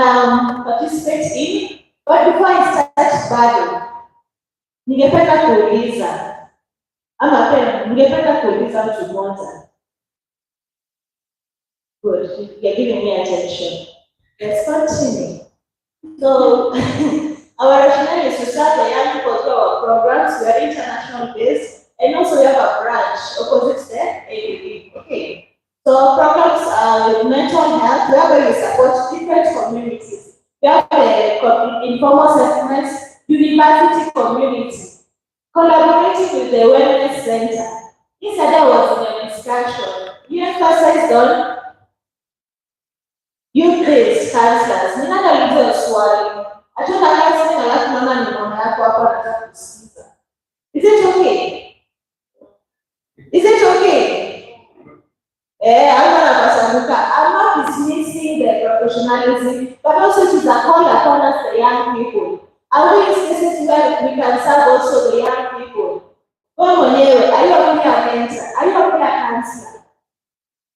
can participate in. But before I start bado, ningependa kuuliza ama pia ningependa kuuliza mtu mmoja. Good, you're giving me attention. Let's continue. So, our rationale is to start the young people through our programs. We are international based, and also we have a branch opposite there, ABB. Okay. So our programs are with mental health, whereby we support different communities. We have the informal settlements, university community, collaborating with the wellness center. Yesterday was in a discussion. You emphasized on youth-based counselors. Ninauliza swali. Hatuna kazi na alafu mama ni mama yako hapo anataka kusikiza. Is it okay? Is it okay? I'm not dismissing the professionalism, but also it is a call upon us, the young people. Are we in spaces where we can serve also the young people? Wewe mwenyewe, are you a peer mentor? Are you a peer counselor?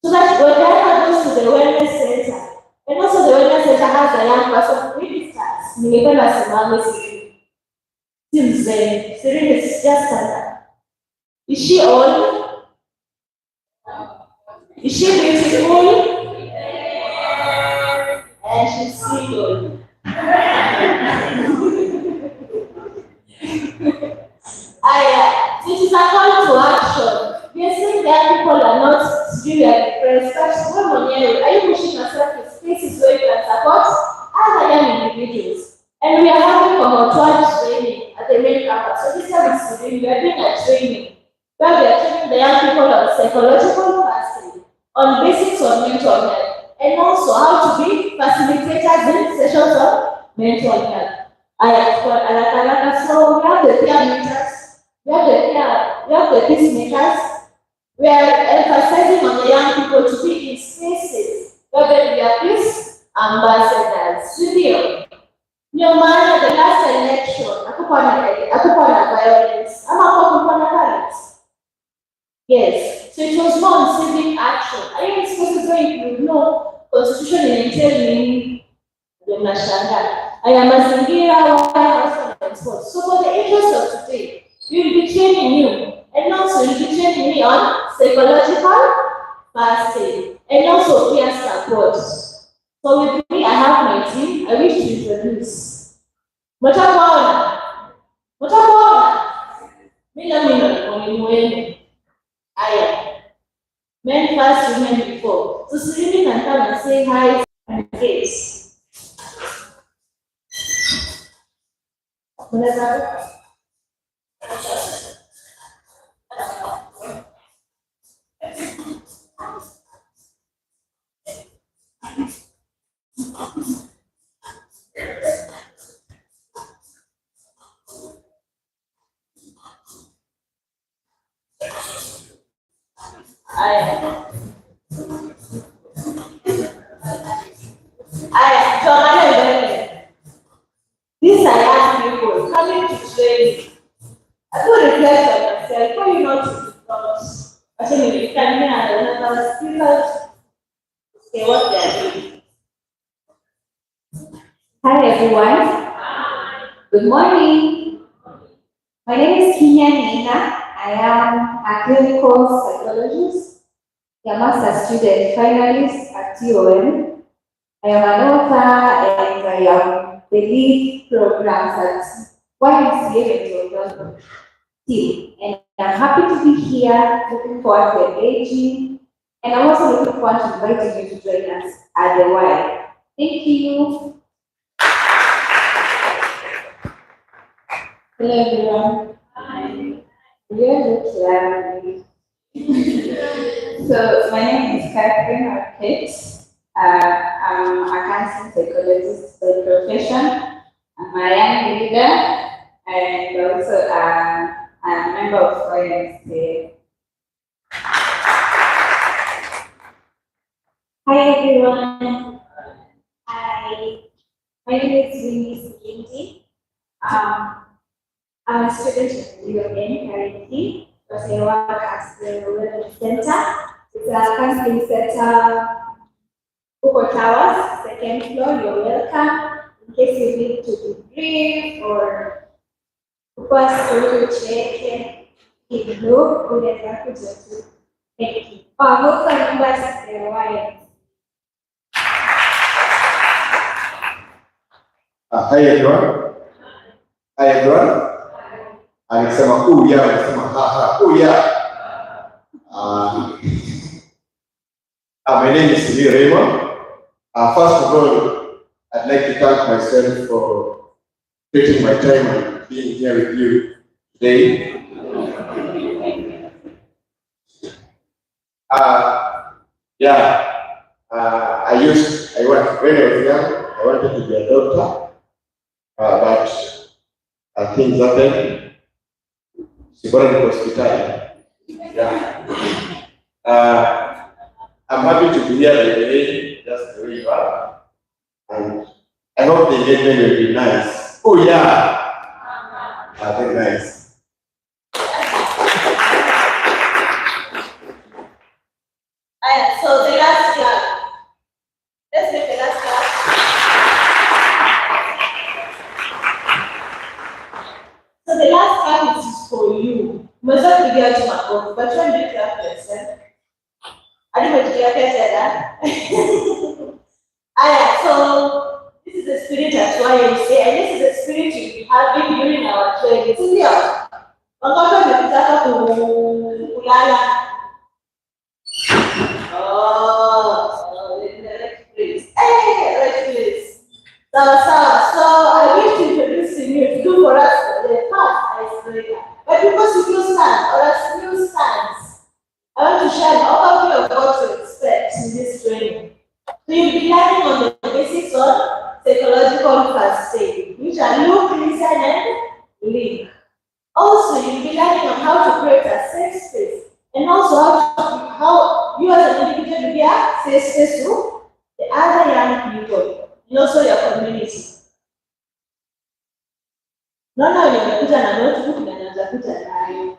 So that when the goes to the wellness center, and also the wellness center has a young person with stars. Ningependa simame siri. Si mzee. Siri is just standard. Is she old? Is she beautiful? And she's single. It is a call to action. We are saying that people are not really depressed, but are you pushing yourself to spaces where you can support other young individuals? And we are having a training at the main campus. So this time we are doing a training where we are training the young people on psychological mastery, on basics of mental health, and also how to be facilitators in sessions of mental health. So we have the peer mentors, we have the peacemakers. We are emphasizing on the young people to be in spaces where we are peace ambassadors. Studio. Ndio maana the last election, hakukuwa na violence. Ama hakukuwa na violence. Yes. So it was more on civic action. Are you supposed to you know constitution entails meaning? Ndio mnashangaa. Haya mazingira so for the interest of today, we will be training you, and also we will be training me on psychological first aid, and also peer support. So with me, I have my team. I wish to introduce. Mtakuona. Mimi Aya. Men first, women before. So Serene can come and say hi and face. These are young people coming to training. I do reflect on myself. Why you not to France? Actually, you can hear another speakers say what they are doing. Hi everyone. Hi. Good morning. My name is Kinya Nina. I am a clinical psychologist, a master's student finalist at TOM. I am an author and I am the lead programs at YMCA team. And I'm happy to be here, looking forward to engaging, and I'm also looking forward to inviting you to join us at the Y. Thank you. Hello everyone. Hi. So my name is Catherine or Kate. I'm a counseling psychologist by profession. I'm a young leader and also a member of YMCA. Hi everyone. Hi. My name is Winnie Sikindi. I'm a student at UMN currently, but I work at the Wellness Center. It's a counseling center Hugo Towers, second floor, you're welcome. In case you need to debrief or kupa story ucheke, kidogo unaweza kuja tu. Thank you. Welcome members, why? Hi everyone. Hi everyone. Anasema ya, anasema ha ya. My name is Chiromo. First of all, I'd like to thank myself for taking my time and being here with you today. When I was young, I wanted to be a doctor, but things happened. Sibora ni hospitali. I'm happy to be here today, just the way you are. And I hope the engagement will be nice. Oh yeah! Very nice. So the last class. Let's make the last class. So the last class is for you. Must not be to my phone, but when you clap yourself. I don't want to get that. So this is the spirit that's why you say, and this is the spirit you'll be having during our training. It's in there. Let's please. Hey, let's please. So I wish to introduce you to do for us the first icebreaker. But because you do stand or as new stands, I want to share an overview of what to expect in this training. So you'll be learning on the basics of psychological first aid, which are look, listen, and link. Also, you'll be learning on how to create a safe space, and also how you as an individual will be a safe space to the other young people, and also your community. Naona nimekuja na notebook na nitakuja nayo.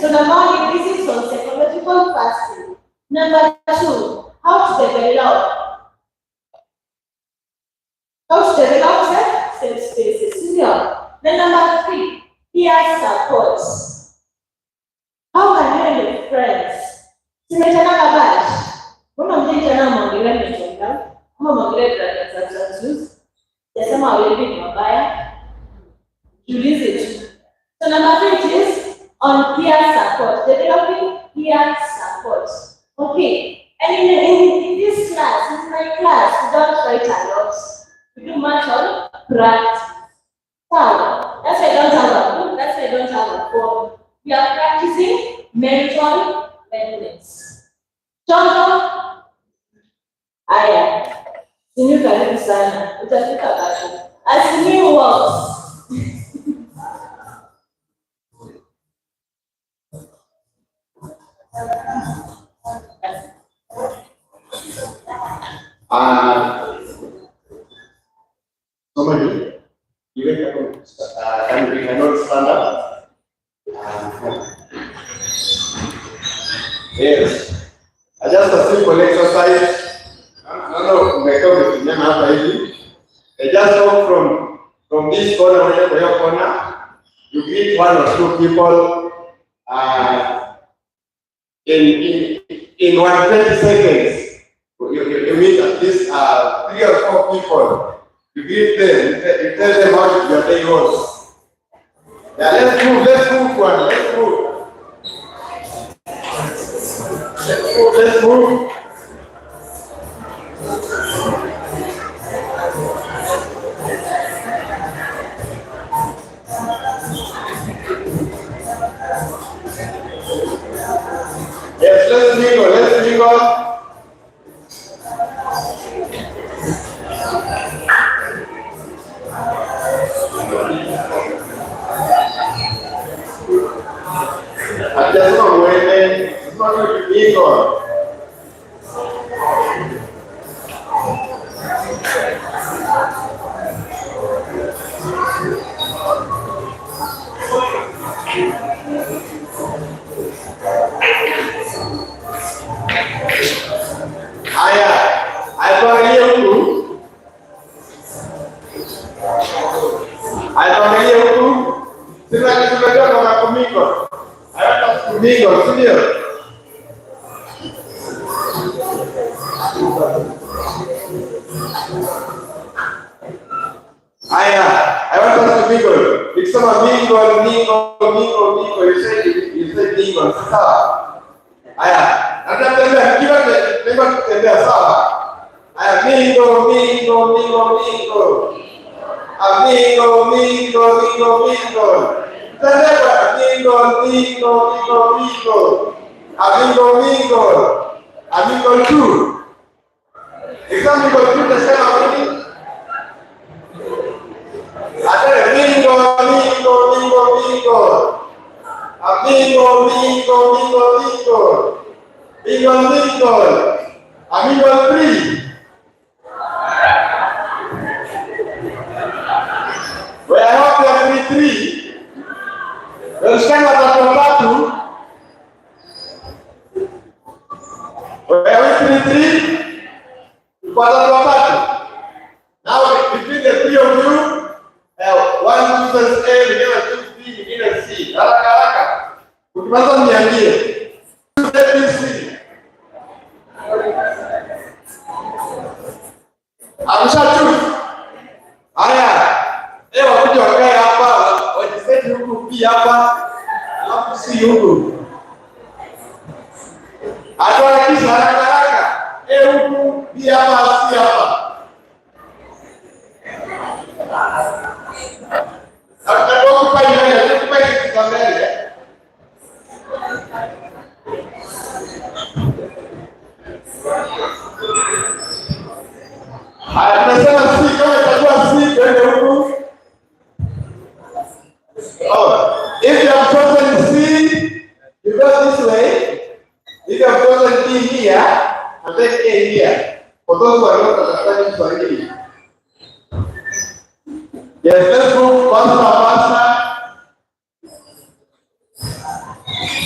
So number one, this is on psychological first aid. Number two, how to develop safe spaces. Then number three, peer support. How can you and your friends? Simetana kabash. Mbona mjana mwongelea mjanga? Kama mwongelea tattoos. Yasema wewe ni mabaya. Jiulize tu. So number three is on peer support. Developing peer support. Okay. And in this class, in my class, we don't write a lot. We do much on practice. So that's why I don't have a book. That's why I don't have a form. We are practicing mental wellness. Jono, aya, sini karibu sana. Utafika bado. As new works. Somebody, you cannot stand up. Yes. Just a simple exercise. Just walk from this corner to your corner. You greet one or two people in 120 seconds. You meet at least 3 or 4 people. You greet them. You tell them how your day was. Yeah, let's move one. Let's move. Yes, let's mingle. I just want to wait. It's not going to be mingle. Mingle, senior. I want us to mingle. If someone mingle, you say mingle. Sawa. Nataka kutembea sawa. Mingle. Amigo two. Example two nasema nini? Atare mingo. Amigo three. Where I hope you are three. Unasema watatu. Where are we three? Watatu. Now between the three of you, one chooses A, the other chooses B, the other C. Haraka. Ukimaliza niambie. Let me see. Ameshachoose. Haya. Wakuja wakae hapa, wajiseti huku pia hapa. Alafu si huku. Atuharakisha haraka. Huku pia hapa, si hapa. Atakupa mbele. Haya, tunasema si kama itakuwa si twende huku. If you have chosen C, you go this way. If you have chosen D here, and then A here. For those who are not understanding Swahili. Yes, let's go faster.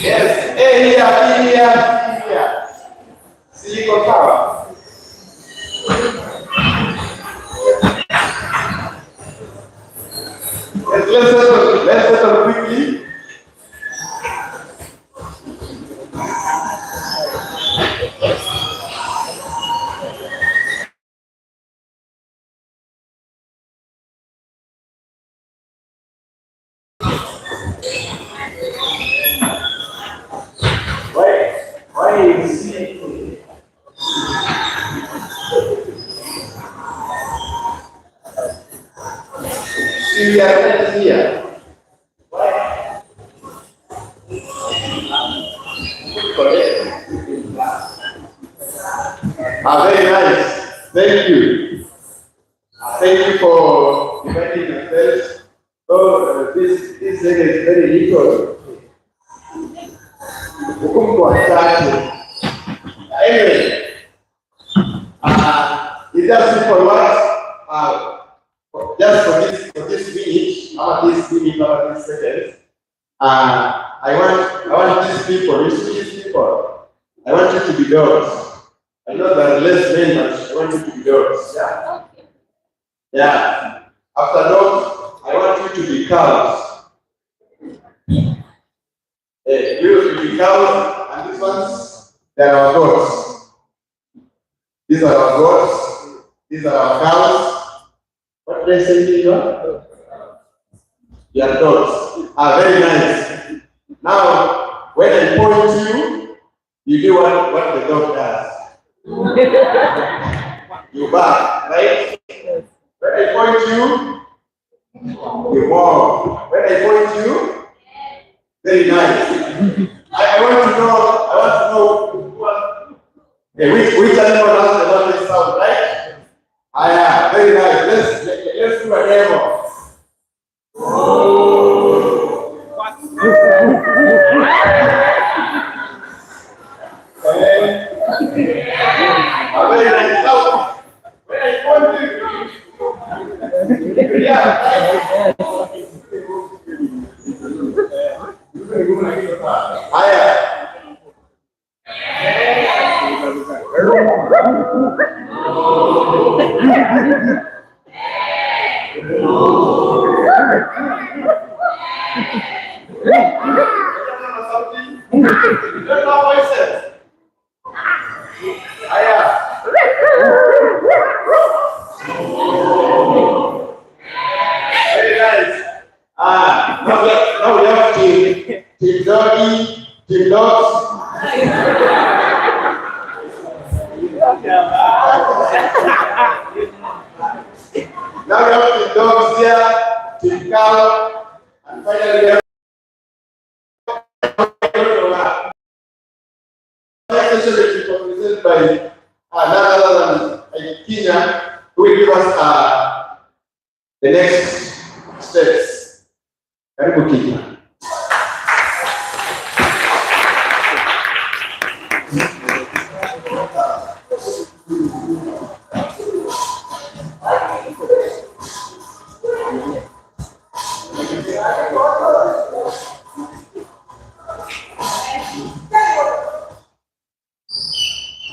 Yes, A here, B here, C here. See you go power. Yes, let's settle quickly. Why is he? We are not here. Why? Very nice. Thank you. Thank you for inviting yourselves. This area is very little. Anyway, it's just simple words. Just for this minute, about this seconds, I want these people. You see these people. I want you to be dogs. I know there are less men, but I want you to be dogs. Yeah. After dogs, I want you to be cows. You to be cows, and these ones, they are our goats. These are our goats. These are our cows. What did I say to you? Your dogs are very nice. Now, when I point to you, you do what the dog does. You bark, right? When I point to you, you walk. When I point to you, very nice. I want to know which animal has the loudest sound, right? Very nice. Let's do a demo. Very nice. When I point to you, Don't know voices. Aya. Very nice. Now we have team doggy, team dogs. Now we have team dogs here, team cow, and finally we have especially represented by none other than Kenya, who will give us the next steps. Karibu Kenya.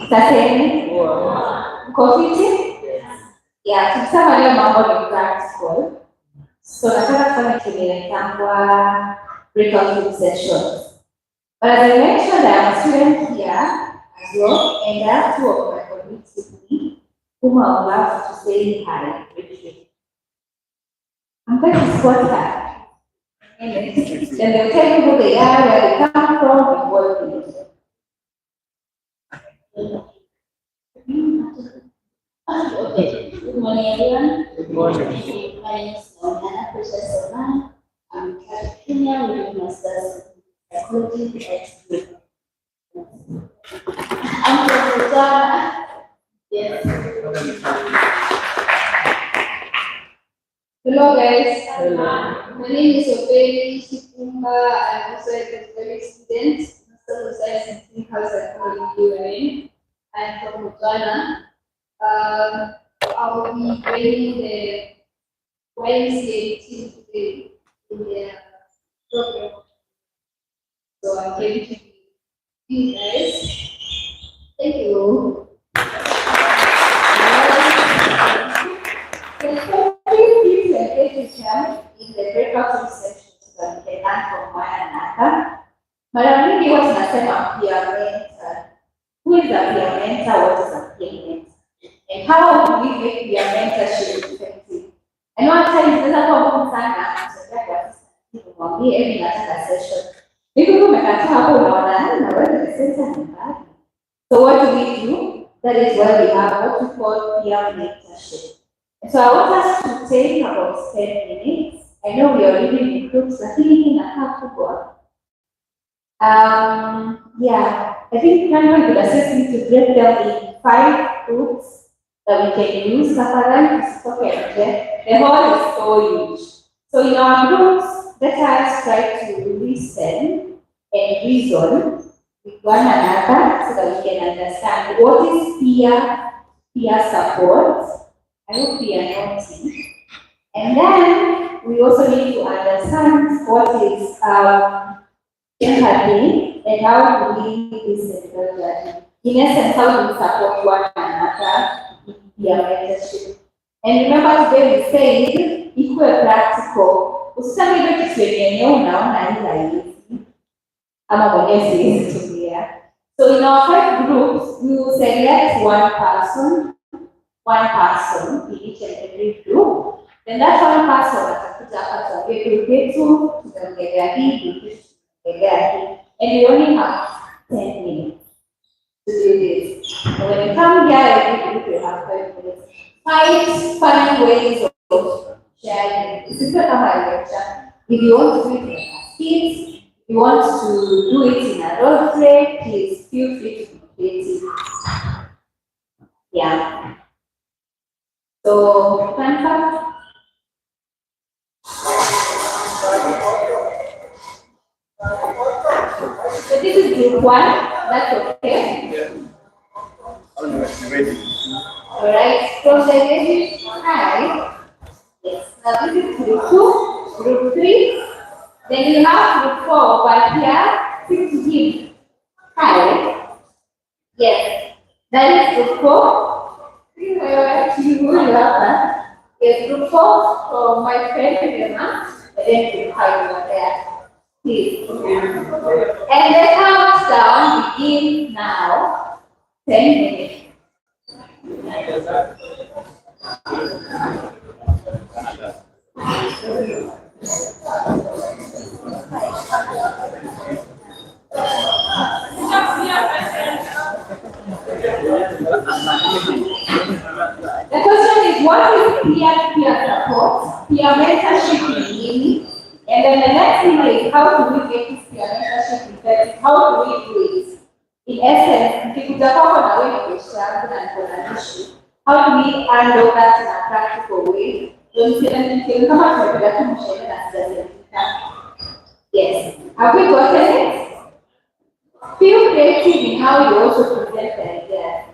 Saseni? Kofiti? Yeah, tukisema leo mambo ni practical. So nataka kufanya kimeletangwa breakout group sessions. But as I mentioned, I am a student here as well, and I have two of my colleagues with me whom I would love to say hi briefly. I'm going to spot her. And they'll tell you who they are, where they come from, and what they do. Okay, good morning everyone. Good morning. My name is Nana Precious Soman. I'm a Kenya with a master's in psychology at I'm from Ghana. Yes. Hello guys. Hello. My name is Obeli Shikumba. I'm also a Catholic student, Master of Science in Clinical Psychology. I'm from Ghana. I will be bringing the Wednesday team today in the program. So I'm going to be you guys. Thank you. In the breakout sessions so that we can learn from one another. Mara nyingi huwa tunasema peer mentor. Who is a peer mentor? What is a peer mentor? And how do we make peer mentorship effective? And one time tunaweza kuwa ngumu sana kusaidia kwa sisi kumwambia hivi nataka session. Niko umekataa hapo unaona na wewe ni sasa mbali. So what do we do? That is why we have what we call peer mentorship. So I want us to take about 10 minutes. I know we are living in groups, lakini inakaa kubwa. Yeah, I think Cameron would assist me to break them in 5 groups that we can use. The hall is so huge. So in our groups, let us try to listen and reason with one another so that we can understand what is peer support. I hope we are noting. And then we also need to understand what is empathy and how do we listen to that. In essence, how do we support one another in peer mentorship. And remember today we said equal practical. Usiseme ile kitu yenye unaona ila hivi. Ama mwenyewe siwezi tumia. So in our 5 groups, we will select one person in each and every group. Then that one person atakuja hapa tuambie group yetu tunaongelea hii, and we only have 10 minutes to do this. So when you come here, every group will have 5 minutes. 5 funny ways of sharing. This is not a lecture. If you want to do it in kids, if you want to do it in a role play, please feel free to be creative. Yeah. So, Franca? So this is group 1, that's okay? Yeah. I'm ready. Alright, from the ladies side, yes. Now this is group 2, group 3, then we have group 4 over here, 6 to give. Hi. Yes, that is group 4. Yes, group 4 from my friend Emma, and then group 5 over there. Please. And the countdown begins now. 10 minutes. The question is, what is peer-to-peer support? Peer mentorship in uni. And then the next thing is, how do we get this peer mentorship effective? How do we do it? In essence, ukikuja kwako na wewe kesho yangu na niko na issue, how do we handle that in a practical way? Kama tumepiga tu mshahara na sijazeeka. Yes. Have we gotten it? Feel creative in how you also present the idea.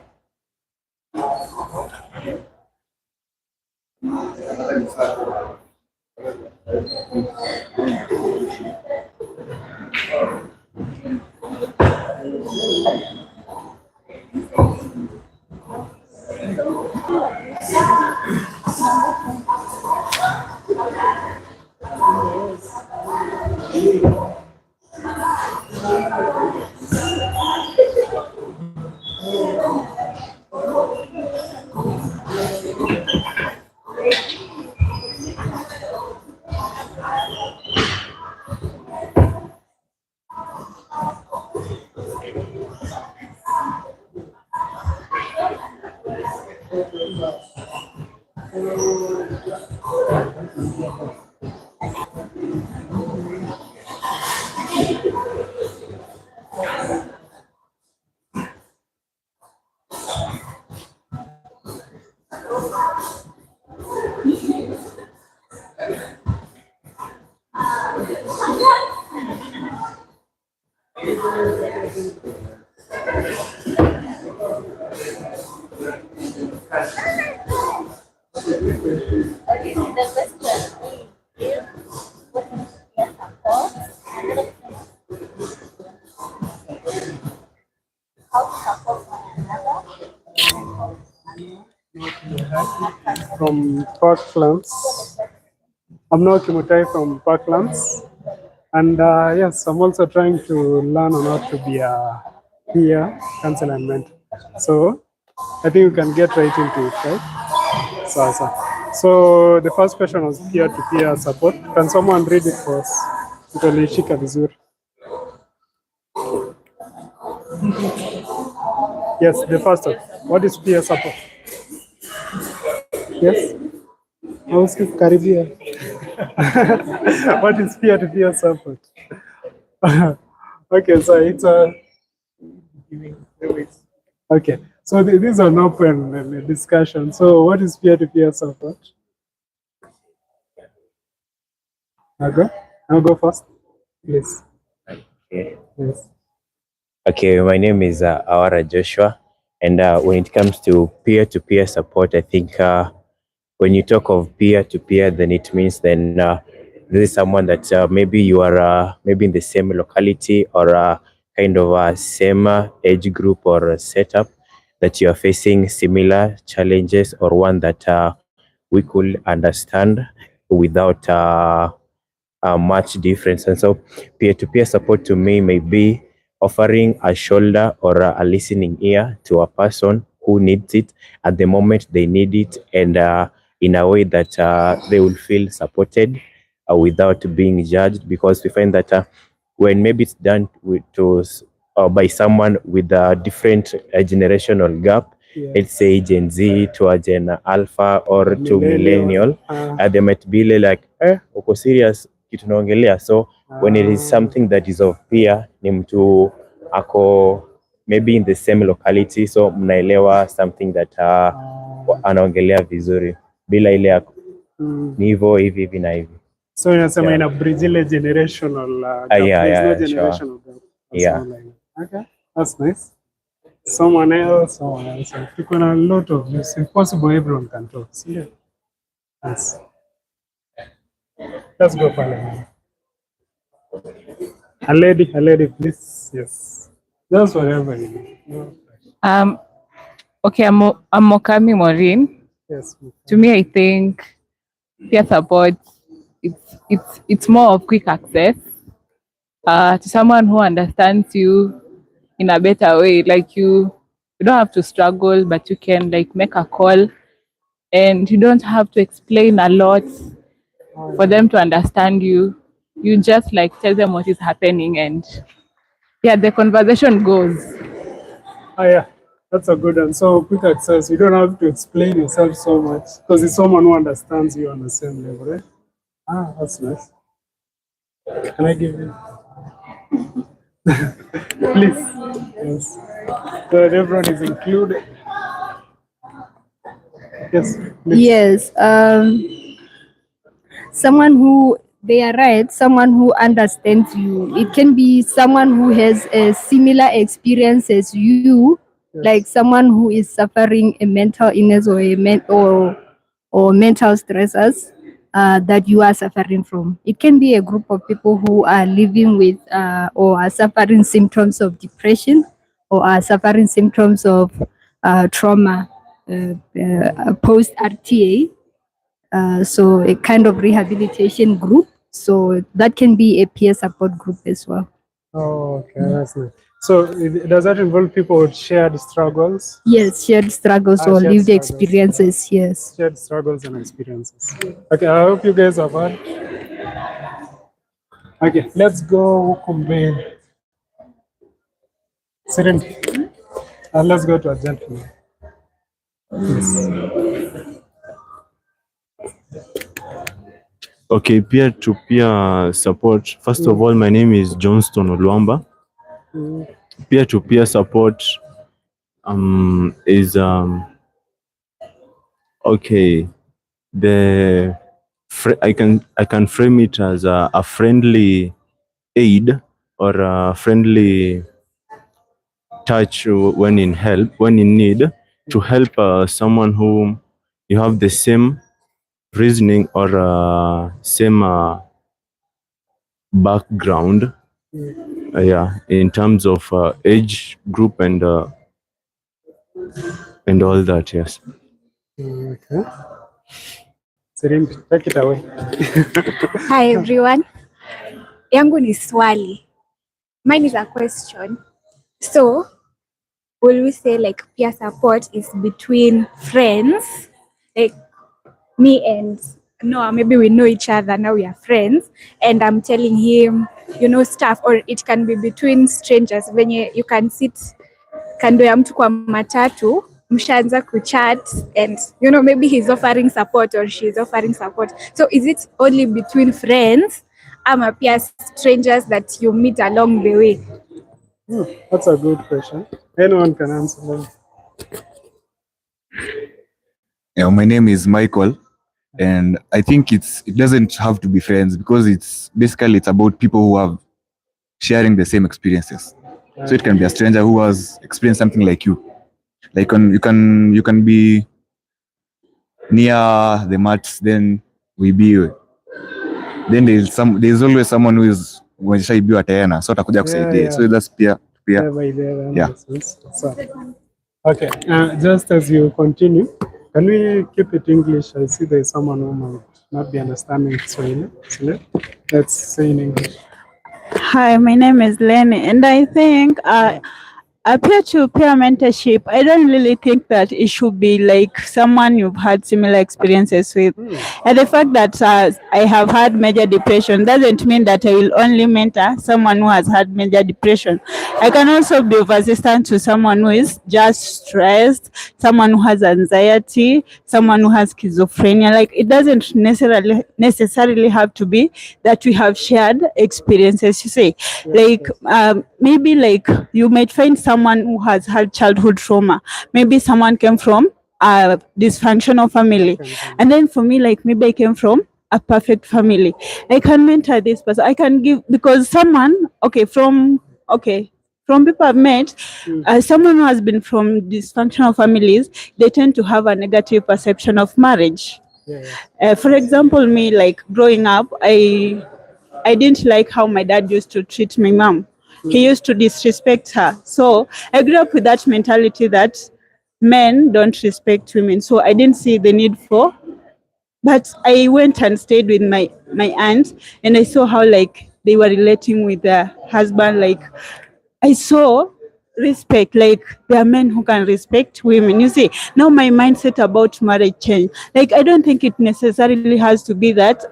From Parklands. I'm now Kimutai from Parklands. And yes, I'm also trying to learn on how to be a peer counselor and mentor. So I think we can get right into it, right? So the first question was peer-to-peer support. Can someone read it for us? Nitalishika vizuri. Yes, the first one. What is peer support? Yes? Karibia. What is peer-to-peer support? Okay, so it's a... Okay, so this is an open discussion. So what is peer-to-peer support? I'll go first, please. Okay. Yes. Okay, my name is Awara Joshua, and when it comes to peer-to-peer support, I think when you talk of peer-to-peer, then it means this is someone that maybe you are maybe in the same locality or kind of a same age group or setup that you are facing similar challenges or one that we could understand without much difference. And so peer-to-peer support to me may be offering a shoulder or a listening ear to a person who needs it at the moment they need it, and in a way that they will feel supported without being judged, because we find that when maybe it's done by someone with a different generational gap, Yes. let's say Gen Z to a Gen Alpha or to Millennial, they might be like, uko serious kitu naongelea. So when it is something that is of peer, ni mtu ako maybe in the same locality, so mnaelewa something that anaongelea vizuri bila ile ni hivyo hivi na hivi. So unasema ina bridge ile generational gap. There's no generational gap. Yeah. Okay, that's nice. Someone else. If you a lot of this, if possible, everyone can talk. Yeah. Yes. Let's go, Parliament. A lady, please. Yes. Just whatever you need. Okay, I'm Mokami Maureen. Yes. To me, I think peer support, it's more of quick access. to someone who understands you in a better way. Like you don't have to struggle, but you can like make a call, and you don't have to explain a lot for them to understand you. You just like tell them what is happening, and yeah, the conversation goes. Oh yeah, that's a good one. So quick access. You don't have to explain yourself so much because it's someone who understands you on the same level, right? Ah, that's nice. Can I give you? Please. Yes. So everyone is included. Yes. Please. Yes. Someone who they are right, someone who understands you. It can be someone who has a similar experience as you, like someone who is suffering a mental illness or or mental stressors that you are suffering from. It can be a group of people who are living with or are suffering symptoms of depression or are suffering symptoms of trauma post RTA. So a kind of rehabilitation group. So that can be a peer support group as well. Oh, okay, that's nice. So does that involve people with shared struggles? Yes, shared struggles or Shared lived struggles. experiences. Yes. Shared struggles and experiences. Okay, I hope you guys have heard. Okay, let's go combine. Serenity. Let's go to a gentleman. Yes. Okay, peer-to-peer support. First of all, my name is Johnston Oluamba. Peer-to-peer support is okay. I can frame it as a friendly aid or a friendly touch when in need, to help someone who you have the same reasoning or same background, yeah, in terms of age group and all that. Yes. Okay. Serenity, take it away. Hi everyone. Yangu ni swali. Mine is a question. So, will we say like peer support is between friends? Like me and Noah, maybe we know each other, now we are friends, and I'm telling him, stuff, or it can be between strangers when you can sit kando ya mtu kwa matatu, mshaanza kuchat, and maybe he's offering support or she's offering support. So is it only between friends ama pia strangers that you meet along the way? That's a good question. Anyone can answer that. Yeah, my name is Michael, and I think it doesn't have to be friends, because it's about people who have sharing the same experiences. So it can be a stranger who has experienced something like you. Like you can be near the mats, then there's always someone who is umeshaibiwa tena, so atakuja kusaidia. So that's peer. Yeah. So, okay, just as you continue, can we keep it English? I see there's someone who might not be understanding Swahili. So let's say in English. Hi, my name is Lenny, and I think a peer-to-peer mentorship, I don't really think that it should be like someone you've had similar experiences with. And the fact that I have had major depression doesn't mean that I will only mentor someone who has had major depression. I can also be of assistance to someone who is just stressed, someone who has anxiety, someone who has schizophrenia. Like, it doesn't necessarily have to be that we have shared experiences. You say, maybe like you might find someone who has had childhood trauma. Maybe someone came from a dysfunctional family, and then for me, like maybe I came from a perfect family. I can mentor this person. I can give, because someone from people I've met, someone who has been from dysfunctional families, they tend to have a negative perception of marriage. For example, me, like growing up, I didn't like how my dad used to treat my mom. He used to disrespect her. So I grew up with that mentality that men don't respect women. So I didn't see the need for, but I went and stayed with my aunt, and I saw how like they were relating with their husband. Like, I saw respect, like there are men who can respect women. You see, now my mindset about marriage changed. Like, I don't think it necessarily has to be that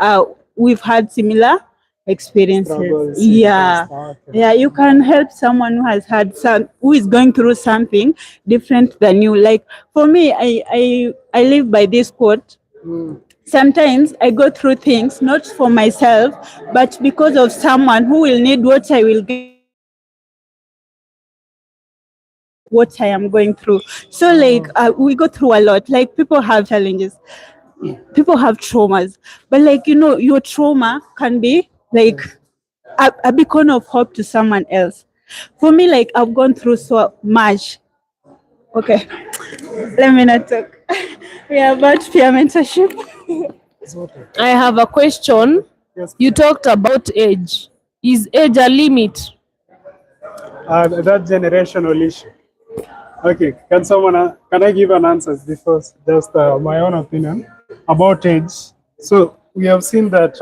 we've had similar experiences. Struggles, Yeah. stuff. Yeah, you can help someone who has had who is going through something different than you. Like for me, I live by this quote. Sometimes I go through things not for myself, but because of someone who will need what I will get what I am going through. So like we go through a lot. Like people have challenges, people have traumas, but like your trauma can be like a beacon of hope to someone else. For me, like I've gone through so much. Okay, let me not talk. We are about peer mentorship. I have a question. Yes. You talked about age. Is age a limit? That generational issue. Okay, can I give an answer before just my own opinion about age? So we have seen that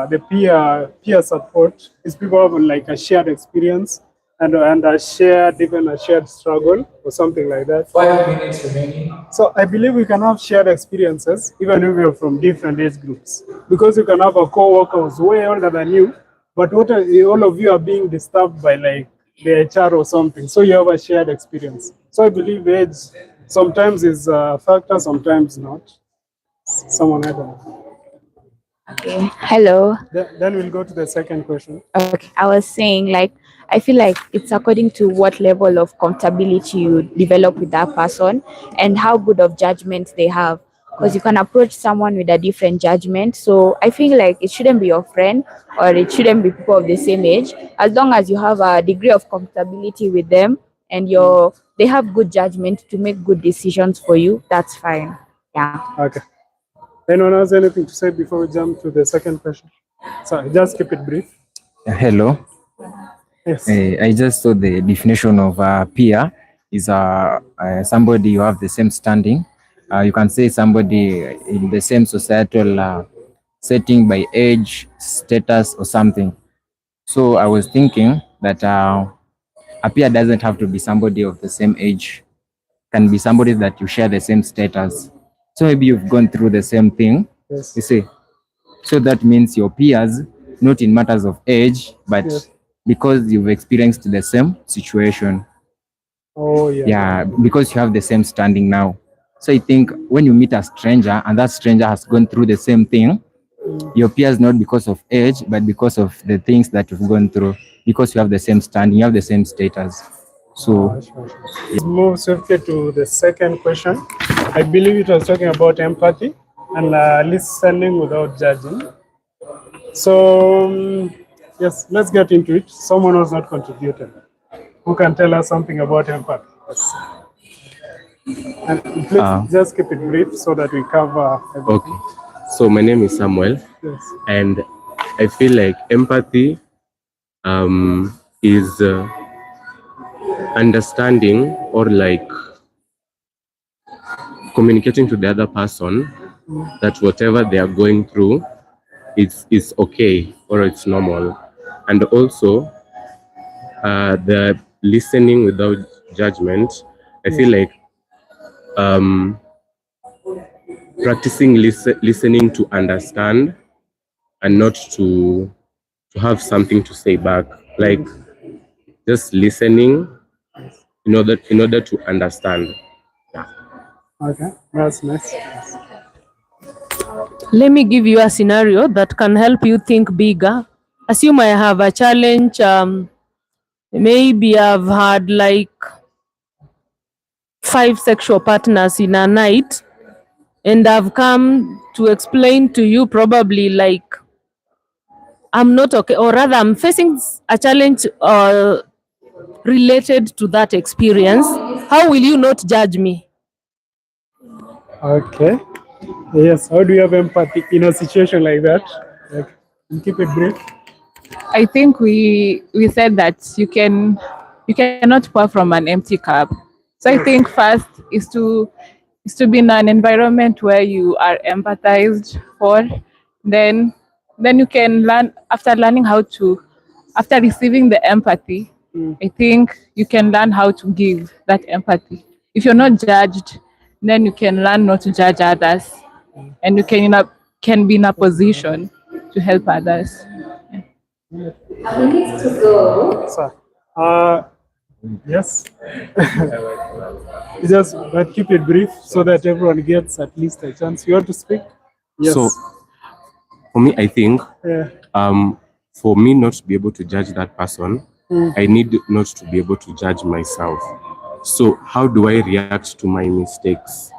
the peer support is people having like a shared experience and a shared struggle or something like that. 5 minutes remaining. So I believe we can have shared experiences even if we're from different age groups, because you can have a co-worker who's way older than you, but all of you are being disturbed by like the HR or something, so you have a shared experience. So I believe age sometimes is a factor, sometimes not. Someone I don't know. Okay. Hello. Then we'll go to the second question. Okay. I was saying, like, I feel like it's according to what level of comfortability you develop with that person and how good of judgment they have. Because you can approach someone with a different judgment. So I feel like it shouldn't be your friend or it shouldn't be people of the same age. As long as you have a degree of comfortability with them and they have good judgment to make good decisions for you, that's fine. Yeah. Okay. Anyone has anything to say before we jump to the second question? Sorry, just keep it brief. Hello. Yes. I just saw the definition of peer is somebody you have the same standing. You can say somebody in the same societal setting by age, status, or something. So I was thinking that a peer doesn't have to be somebody of the same age. Can be somebody that you share the same status. So maybe you've gone through the same thing. Yes. You see. So that means your peers, not in matters of age, but Yes. because you've experienced the same situation. Oh yeah. Yeah, because you have the same standing now. So I think when you meet a stranger and that stranger has gone through the same thing, your peers not because of age, but because of the things that you've gone through, because you have the same standing, you have the same status. So Let's move swiftly to the second question. I believe it was talking about empathy and listening without judging. So yes, let's get into it. Someone was not contributed. Who can tell us something about empathy? Yes. And please just keep it brief so that we cover everything. Okay. So my name is Samuel. Yes. And I feel like empathy is understanding or like communicating to the other person that whatever they are going through is okay or it's normal. And also the listening without judgment. I feel like practicing listening to understand and not to have something to say back, like just listening in order to understand. Yeah. Okay, that's nice. Let me give you a scenario that can help you think bigger. Assume I have a challenge. Maybe I've had like 5 sexual partners in a night, and I've come to explain to you probably like I'm not okay, or rather I'm facing a challenge related to that experience. How will you not judge me? Okay. Yes. How do you have empathy in a situation like that? Like, you keep it brief. I think we said that you cannot pour from an empty cup. So I think first is to be in an environment where you are empathized for. Then then you can learn, after learning how to, after receiving the empathy, I think you can learn how to give that empathy. If you're not judged, then you can learn not to judge others, and you can be in a position to help others. We need to go. So, yes. Just but keep it brief so that everyone gets at least a chance. You want to speak? Yes. So, for me, I think, Yeah. for me not to be able to judge that person, I need not to be able to judge myself. So, how do I react to my mistakes?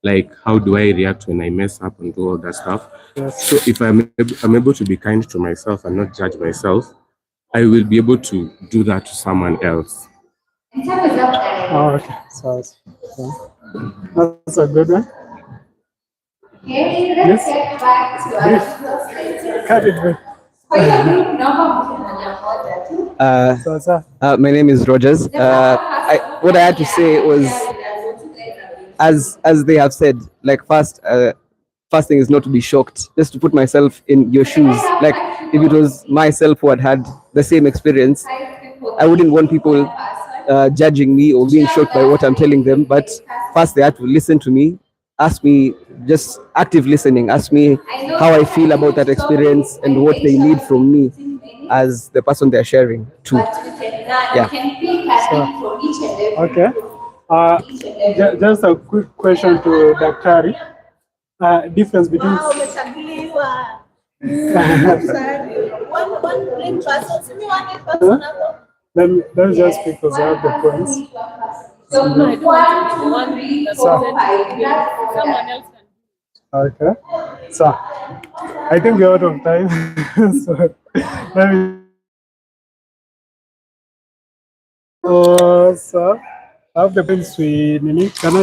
Like, how do I react when I mess up and do all that stuff? Yes. So, if I'm able to be kind to myself and not judge myself, I will be able to do that to someone else. Oh, okay. So, that's a good one. Okay, let's get back to our Brief. Cut it brief. My name is Rogers. What I had to say was, as they have said, like first thing is not to be shocked, just to put myself in your shoes. Like if it was myself who had the same experience, I wouldn't want people judging me or being shocked by what I'm telling them. But first they had to listen to me, ask me, just active listening, ask me how I feel about that experience and what they need from me as the person they're sharing to. Yeah. Okay. Just a quick question to Daktari. Difference between. Let me just speak because I have the points. Okay. So I think we're out of time. So let me. So I have the points we need. Can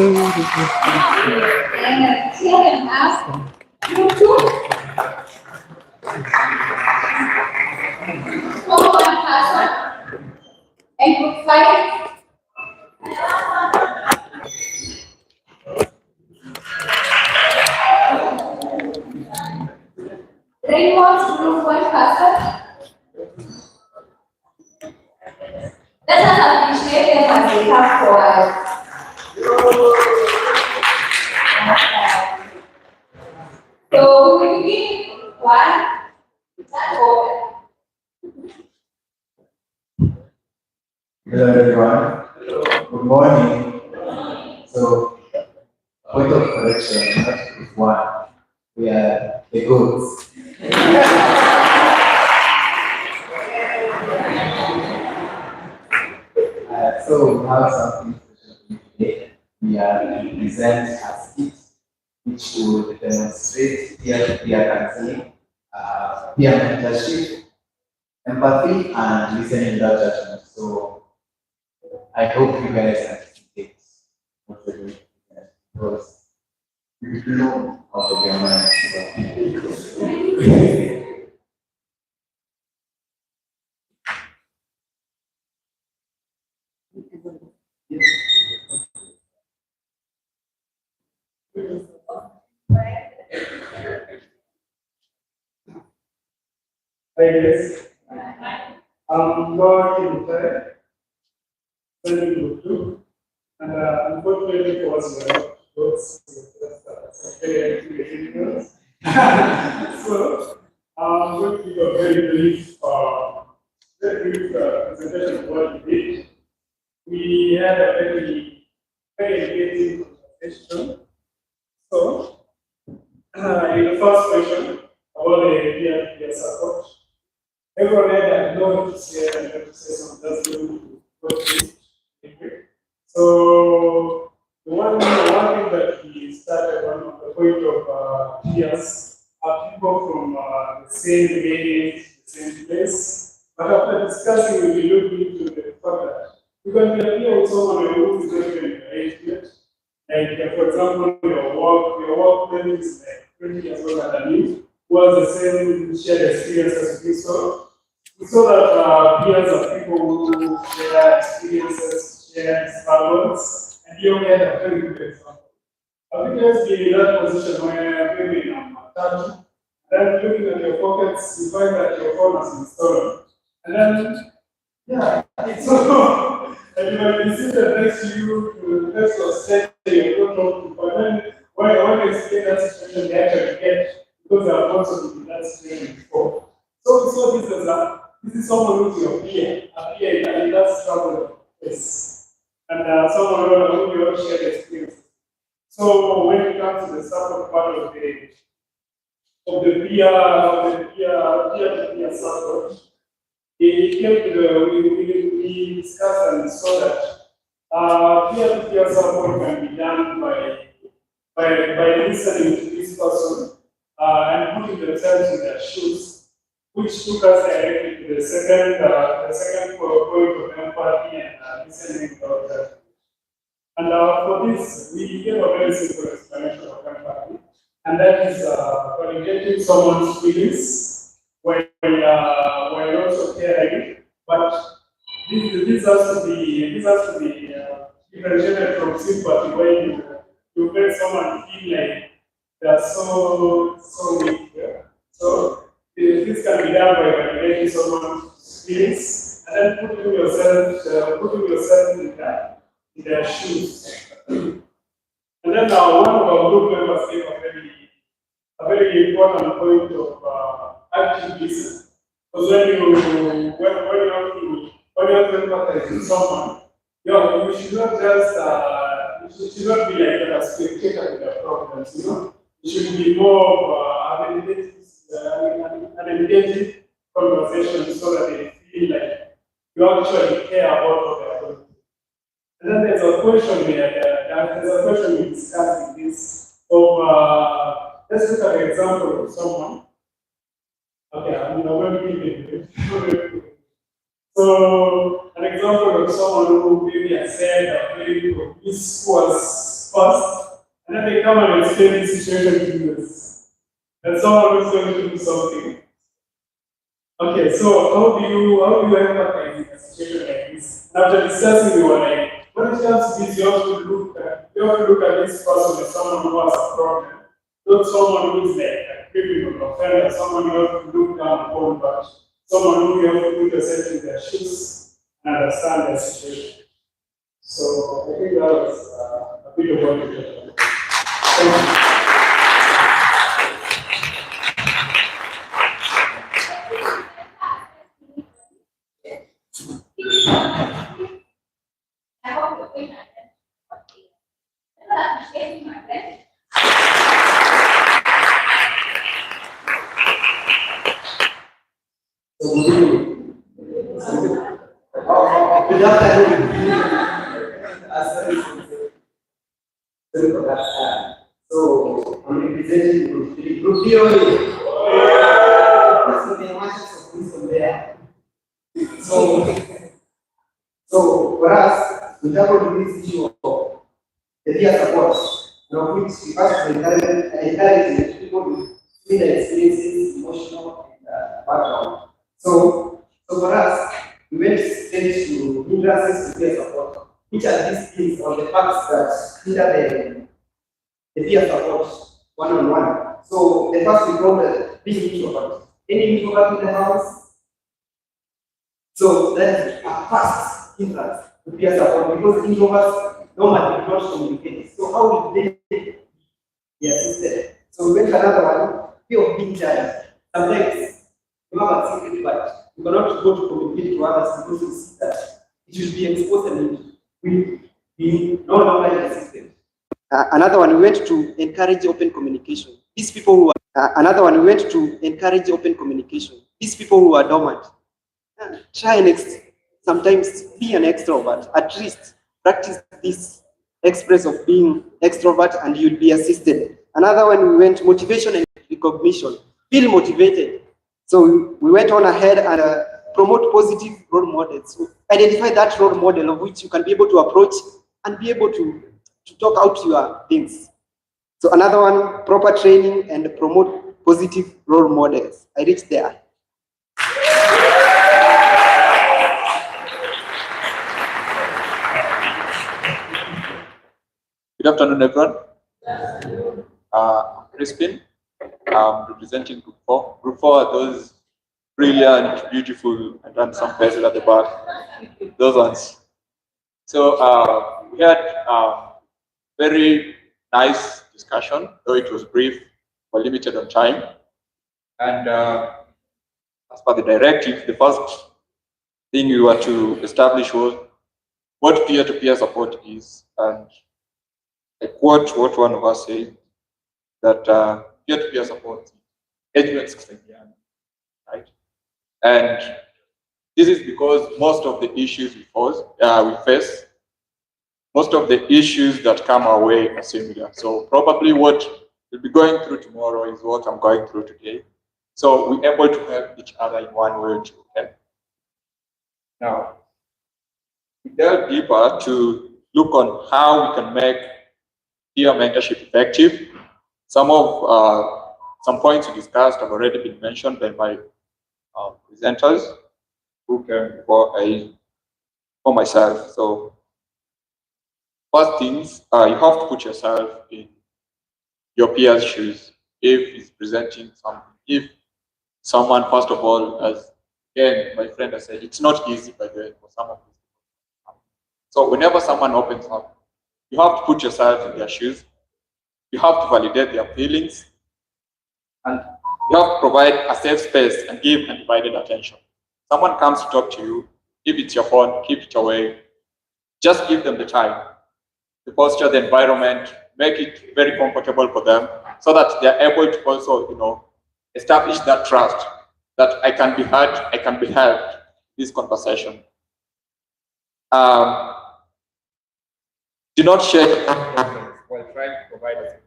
And group 5. Rainwatch group 1 person. Let us appreciate them as they come forward. So we begin with 1. That's open. Hello everyone. Good morning. So, point of correction, not group 1. We are the goats. So we have something special today. We are present as it, which will demonstrate peer counseling, peer mentorship, empathy, and listening without judgment. So I hope you guys anticipate what we're doing because you blow out of your minds. Yes. I'm going to sending you to, and unfortunately for us, so I'm going to give a very brief presentation of what we did. We had a very engaging conversation. So, in the first question about the peer support, everyone had no to say something that's going to go through. So the one thing that we started on the point of peers are people from the same age, the same place. But after discussing, we looked into the fact that you can be a peer with someone who is not even your age yet. Like for example, your work is like 20 years older than you, who has the same shared experience as you. So we saw that peers are people who share experiences, share struggles, and you had a very good example. I think let's be in that position where maybe I'm attached, Then looking at your pockets, you find that your phone has been stolen. And then, yeah, it's so, and you might be seated next to you, to next to a stage, you don't know, but then when you explain that situation, they actually get, because they have also been in that situation before. So this is someone who's your peer, a peer in that struggle. Yes. And someone who you all share experience. So when it comes to the support part of the peer support, it came to we discussed and saw that peer-to-peer support can be done by listening to this person and putting themselves in their shoes, which took us directly to the second point of empathy and listening about that. And for this, we gave a very simple explanation of empathy, and that is validating someone's feelings while also caring. But this has to be differentiated from sympathy, where you make someone feel like they're so weak. Yeah. So this can be done by validating someone's feelings and then putting yourself in their shoes. And then one of our group members gave a very important point of active listening. Because when you have to empathize with someone, you should not just you should not be like a spectator with their problems. You should be more of an engaging conversation so that they feel like you actually care about what they're doing. And then there's a question we discussed in this of let's look at the example of someone. Okay, I'm going to give it. So an example of someone who maybe has said that maybe this was first, and then they come and explain the situation to you. And someone who's going to do something. Okay, so how do you empathize in a situation like this? After discussing, we were like, when it comes to this, you have to look at this person as someone who has a problem, not someone who is like a criminal offender, someone you have to look down upon, but someone who you have to put yourself in their shoes and understand their situation. So I think that was a bit of what we talked about. Thank you. Good afternoon. So, I'm representing Group 3. Group 3 only. So, there are matches of wisdom there. So for us, we tackle this issue of the peer support, which we first encourage people with similar experiences, emotional background. So for us, we went straight to hindrances to peer support, which are these things or the facts that hinder the peer support one-on-one. So the first we call being introvert. Any introvert in the house? So that's a first hindrance to peer support because introverts normally do not communicate. So how will they be assisted? So we went to another one, fear of being judged. Sometimes you have a secret, but you cannot go to communicate to others because you see that it should be exposed and it will be no longer assisted. Another one, we went to encourage open communication. These people who are, another one, we went to encourage open communication. These people who are dormant. Try and sometimes be an extrovert. At least practice this express of being extrovert and you'll be assisted. Another one, we went motivation and recognition. Feel motivated. So we went on ahead and promote positive role models. So identify that role model of which you can be able to approach and be able to talk out your things. So another one, proper training and promote positive role models. I reached there. Good afternoon, everyone. Crispin. representing Group 4. Group 4 are those brilliant, beautiful, and handsome faces at the back. Those ones. So we had very nice discussion, though it was brief, we're limited on time. And as per the directive, the first thing we were to establish was what peer-to-peer support is. And I quote what one of us said, that peer-to-peer support engagement kusaidiana, right? And this is because most of the issues we face, most of the issues that come our way are similar. So probably what we'll be going through tomorrow is what I'm going through today. So we're able to help each other in one way or two. Okay? Now, we delve deeper to look on how we can make peer mentorship effective. Some points we discussed have already been mentioned by my presenters who came before myself. So first things, you have to put yourself in your peer's shoes. If he's presenting something, if someone, first of all, as again, my friend has said, it's not easy, by the way, for some of these people. So whenever someone opens up, you have to put yourself in their shoes. You have to validate their feelings, and you have to provide a safe space and give undivided attention. Someone comes to talk to you, if it's your phone, keep it away. Just give them the time, the posture, the environment, make it very comfortable for them so that they're able to also, establish that trust that I can be heard, I can be helped, this conversation. Do not share your problems while trying to provide a solution.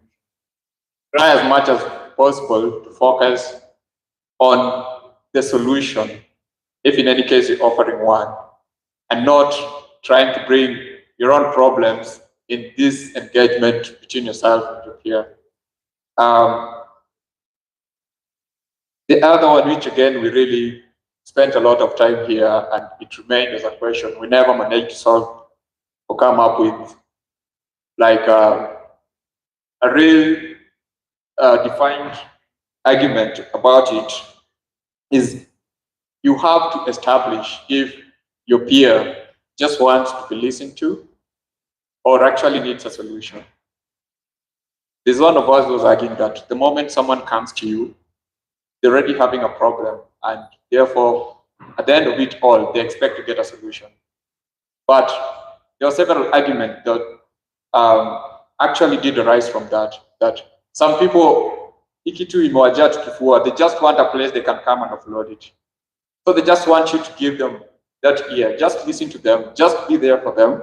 Try as much as possible to focus on the solution, if in any case you're offering one, and not trying to bring your own problems in this engagement between yourself and your peer. The other one, which again we really spent a lot of time here, and it remained as a question we never managed to solve or come up with, like a real defined argument about it, is you have to establish if your peer just wants to be listened to or actually needs a solution. There's one of us who was arguing that the moment someone comes to you, they're already having a problem, and therefore, at the end of it all, they expect to get a solution. But there are several arguments that actually did arise from that some people, they just want a place they can come and offload it. So they just want you to give them that ear, just listen to them, just be there for them.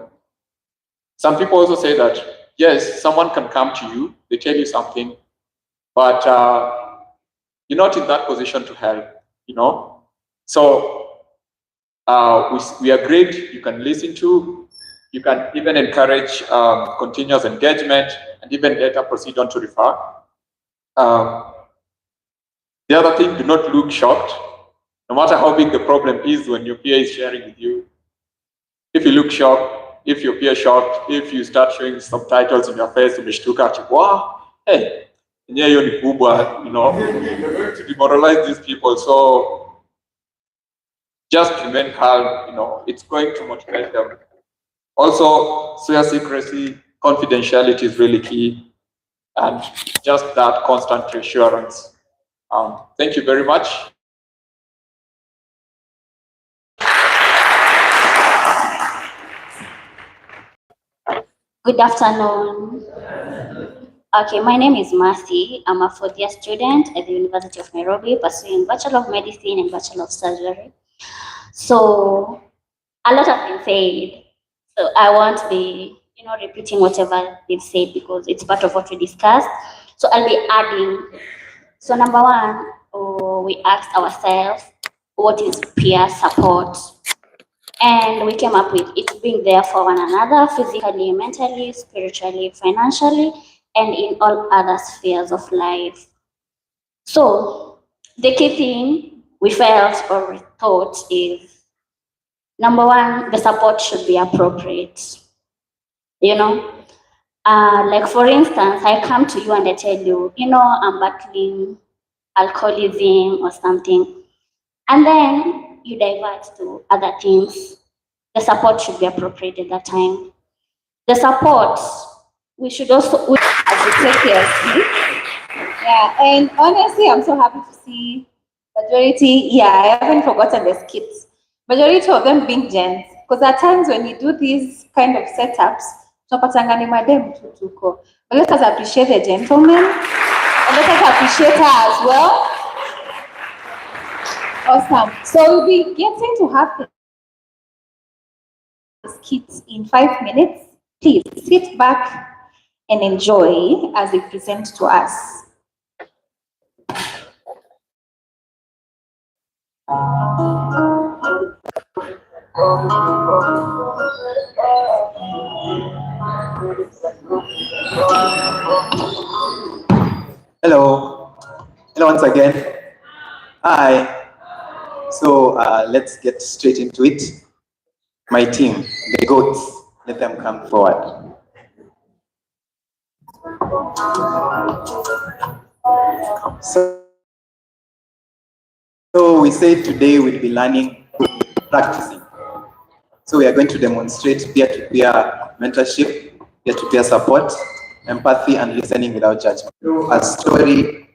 Some people also say that, yes, someone can come to you, they tell you something, but you're not in that position to help, So we agreed you can listen to, you can even encourage continuous engagement, and even later proceed on to refer. The other thing, do not look shocked. No matter how big the problem is when your peer is sharing with you, if you look shocked, if your peer shocked, if you start showing subtitles in your face, wow, hey, you're going to demoralize these people. So just remain calm, it's going to motivate them. Also, swear secrecy, confidentiality is really key, and just that constant reassurance. Thank you very much. Good afternoon. Okay, my name is Mercy. I'm a fourth-year student at the University of Nairobi, pursuing Bachelor of Medicine and Bachelor of Surgery. So a lot has been said. So I won't be, repeating whatever they've said because it's part of what we discussed. So I'll be adding. So number one, we asked ourselves, what is peer support? And we came up with it being there for one another, physically, mentally, spiritually, financially, and in all other spheres of life. So the key thing we felt or we thought is, number one, the support should be appropriate. Like for instance, I come to you and I tell you, I'm battling alcoholism or something, and then you divert to other things, the support should be appropriate at that time. The support, we should also, as we take seriously. Yeah, and honestly, I'm so happy to see majority. Yeah, I haven't forgotten the skits. Majority of them being gents, because at times when you do these kind of setups, tunapatanga ni madem tu tuko. But let us appreciate the gentleman, and let us appreciate her as well. Awesome. So we'll be getting to have the skits in 5 minutes. Please sit back and enjoy as they present to us. Hello. Hello once again. Hi. So let's get straight into it. My team, the goats, let them come forward. So we said today we'll be learning, practicing. So we are going to demonstrate peer-to-peer mentorship, peer-to-peer support, empathy, and listening without judgment. A story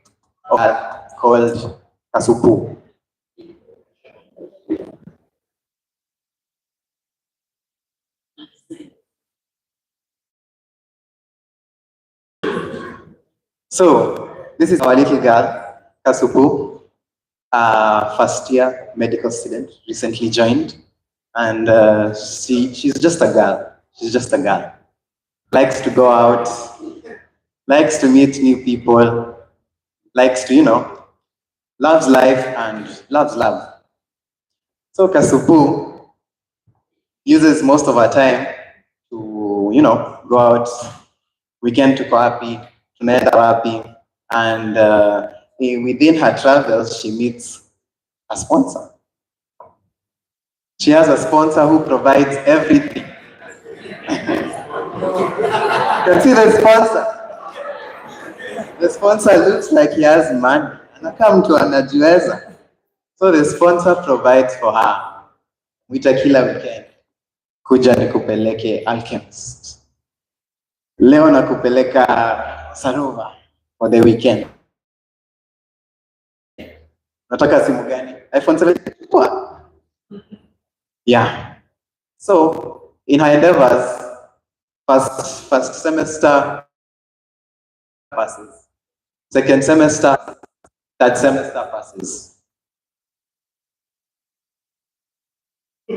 called Kasupu. So this is our little girl, Kasupu, first year medical student, recently joined. And she's just a girl. She's just a girl. Likes to go out, likes to meet new people, likes to, loves life and loves love. So Kasupu uses most of her time to, go out, weekend tuko wapi, tunaenda wapi, and within her travels, she meets a sponsor. She has a sponsor who provides everything. You can see the sponsor. The sponsor looks like he has money. Anakaa mtu anajiweza. So the sponsor provides for her. Mwita kila weekend. Kuja nikupeleke Alchemist. Leo nakupeleka Saruva for the weekend. Nataka simu gani? iPhone 17? Poa. Yeah. So in her endeavors, first semester passes. Second semester, third semester passes.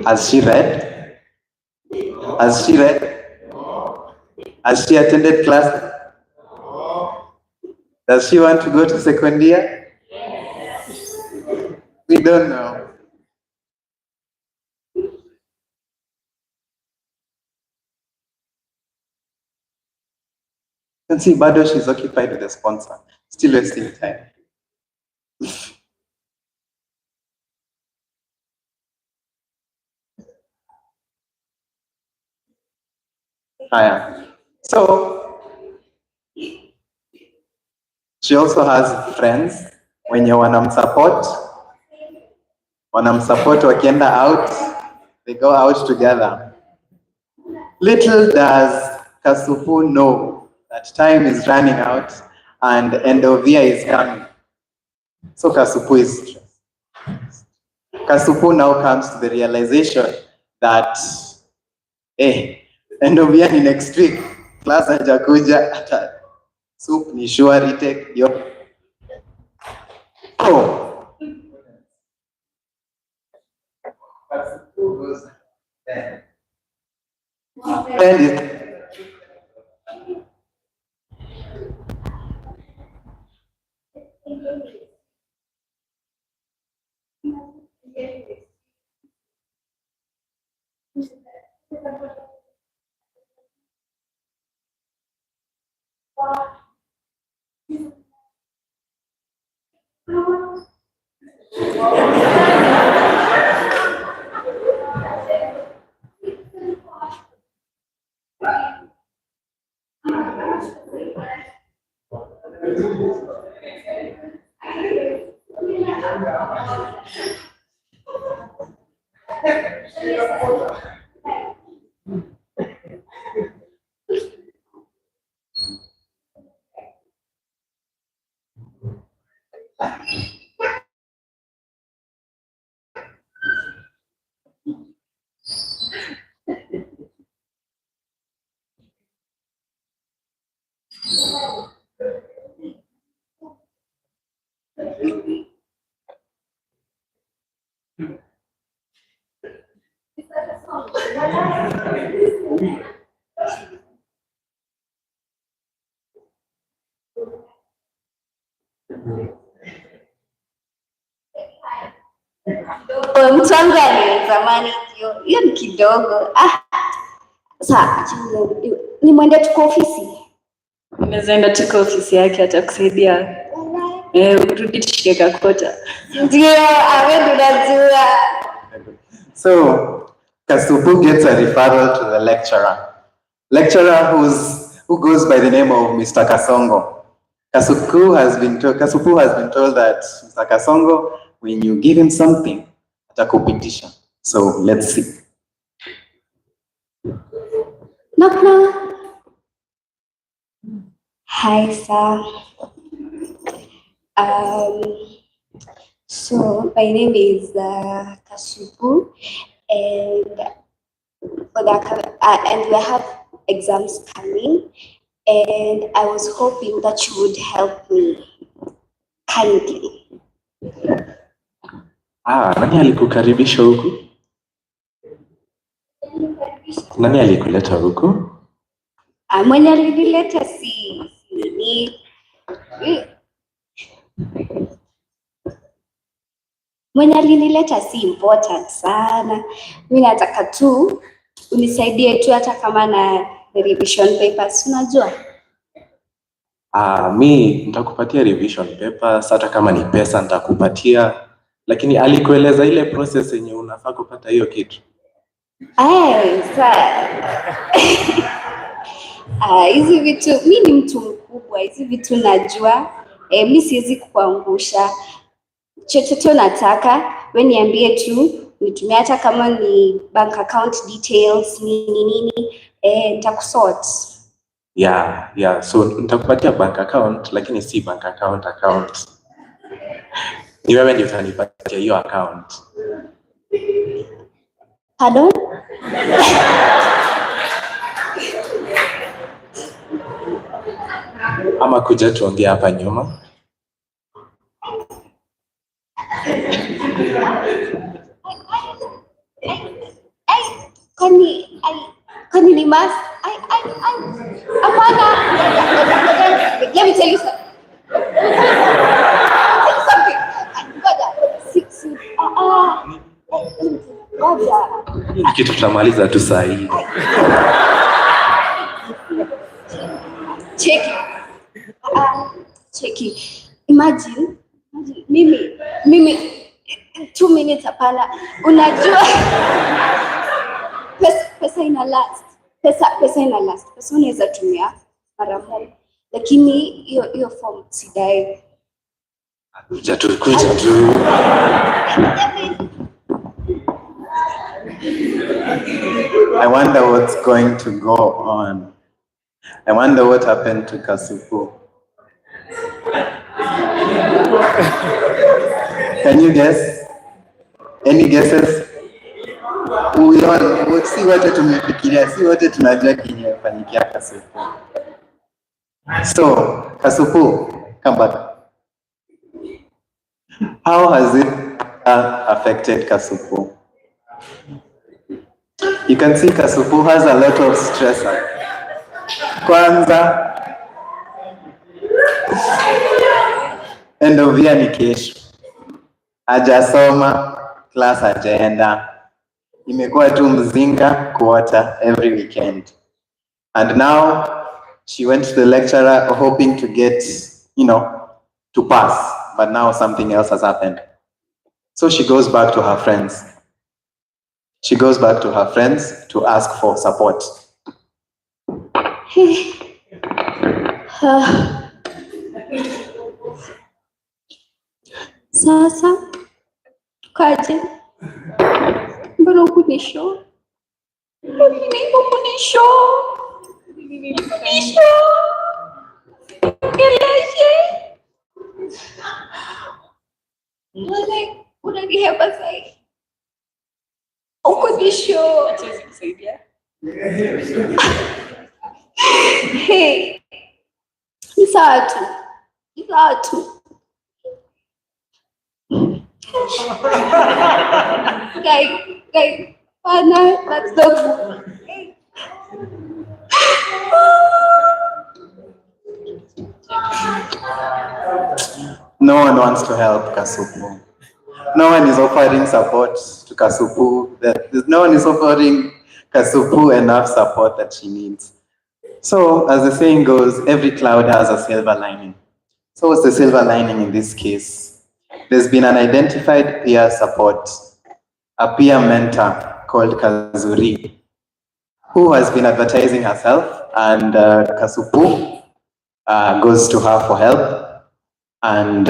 Has she read? Has she read? Has she attended class? Does she want to go to second year? We don't know. You can see Bado, she's occupied with the sponsor. Still wasting time. So, she also has friends wenye wanamsupport wakienda out, they go out together. Little does Kasupu know that time is running out and end of year is coming. So Kasupu is stressed. Kasupu now comes to the realization that, end of year ni next week, class hajakuja, hata soup ni sure retake yo. Oh. Kasupu goes there. Friend is Mtu wangu zamani hiyo ni kidogo. Sasa ni mwende tuko ofisi. Unaweza enda tuko ofisi yake atakusaidia. Urudi tushike kakota. Ndio, awe unajua. So, Kasupu gets a referral to the lecturer. Lecturer who goes by the name of Mr. Kasongo. Kasupu has been told that Mr. Kasongo, when you give him something, atakupitisha. So let's see. Knock knock. Hi sir. So my name is Kasupu, and and we have exams coming, and I was hoping that you would help me kindly. Nani alikukaribisha huku? Nani alikuleta huku? Mwenye alinileta si mwenye alinileta si important sana. Mimi nataka tu unisaidie tu hata kama na revision papers, unajua? Mi nitakupatia revision papers, hata kama ni pesa nitakupatia, lakini alikueleza ile process yenye unafaa kupata hiyo kitu? Hizi vitu, mimi ni mtu mkubwa, hizi vitu najua. Mimi siwezi kukuangusha. Chochote unataka, wewe niambie tu, nitumie hata kama ni bank account details, nini, nitakusort. Yeah, so nitakupatia bank account, lakini si bank account. Ni wewe ndio utanipatia hiyo account. Pardon? Ama kuja tuongee hapa nyuma. Kwani ni mas? Apana. Let me tell you something. Kitu tutamaliza tu saa hii. Cheki. Imagine mimi 2 minutes hapana. Unajua pesa ina last. Pesa ina last. Pesa unaweza tumia mara moja. Lakini hiyo form sidai. Kuja tu. I wonder what's going to go on. I wonder what happened to Kasupu. Can you guess? Any guesses? Si wote tumefikiria, si wote tunajua kinyefanyikia Kasupu. So, Kasupu, come back. How has it affected Kasupu? You can see Kasupu has a lot of stress. Kwanza, end of year ni kesho. Hajasoma, class hajaenda. Imekuwa tu mzinga quarter every weekend. And now she went to the lecturer hoping to get, to pass. But now something else has happened. So she goes back to her friends. She goes back to her friends to ask for support. Sasa kaje, mbona ukunisho? Ukunisho keleshe unanihepa sahi. Ukunisho hey, ni sawa tu, ni sawa tu. Guy, partner, that's the No one wants to help Kasupu. No one is offering support to Kasupu. No one is offering Kasupu enough support that she needs. So, as the saying goes, every cloud has a silver lining. So, what's the silver lining in this case? There's been an identified peer support, a peer mentor called Kazuri, who has been advertising herself, and Kasupu goes to her for help and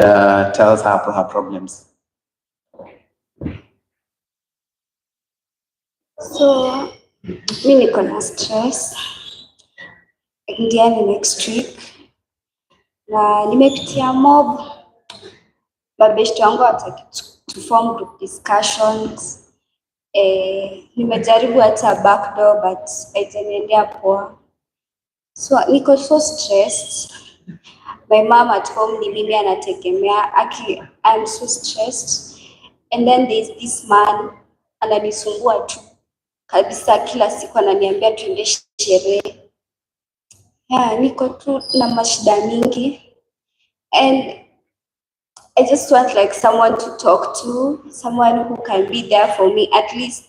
tells her her problems. So, mi niko na stress. Ndiani next week. Na nimepitia mob. Babeshte wangu wataki to form group discussions. Nimejaribu hata backdoor but haijaniendea poa. So, niko so stressed. My mom at home ni mimi anategemea. I'm so stressed. And then there's this man ananisumbua tu kabisa, kila siku ananiambia tuende sherehe. Niko tu na mashida mingi and I just want like someone to talk to, someone who can be there for me at least,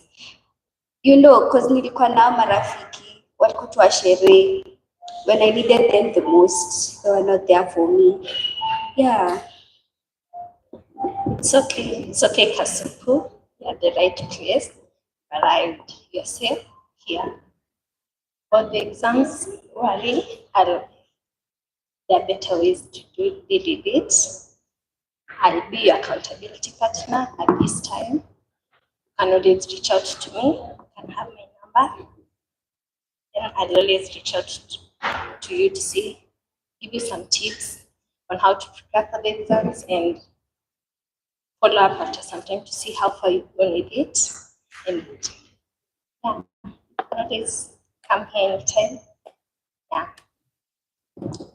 you know, cause nilikuwa na marafiki walikuwa tu wa sherehe. When I needed them the most, they were not there for me. It's okay, Kasupu. You're at the right place. Arrived. You're safe here. For the exams, worry, there are better ways to deal with it. I'll be your accountability partner at this time. You can always reach out to me. You can have my number. Then I'll always reach out to you to give you some tips on how to prepare for the exams and follow up after some time to see how far you've gone with it. And always come here anytime.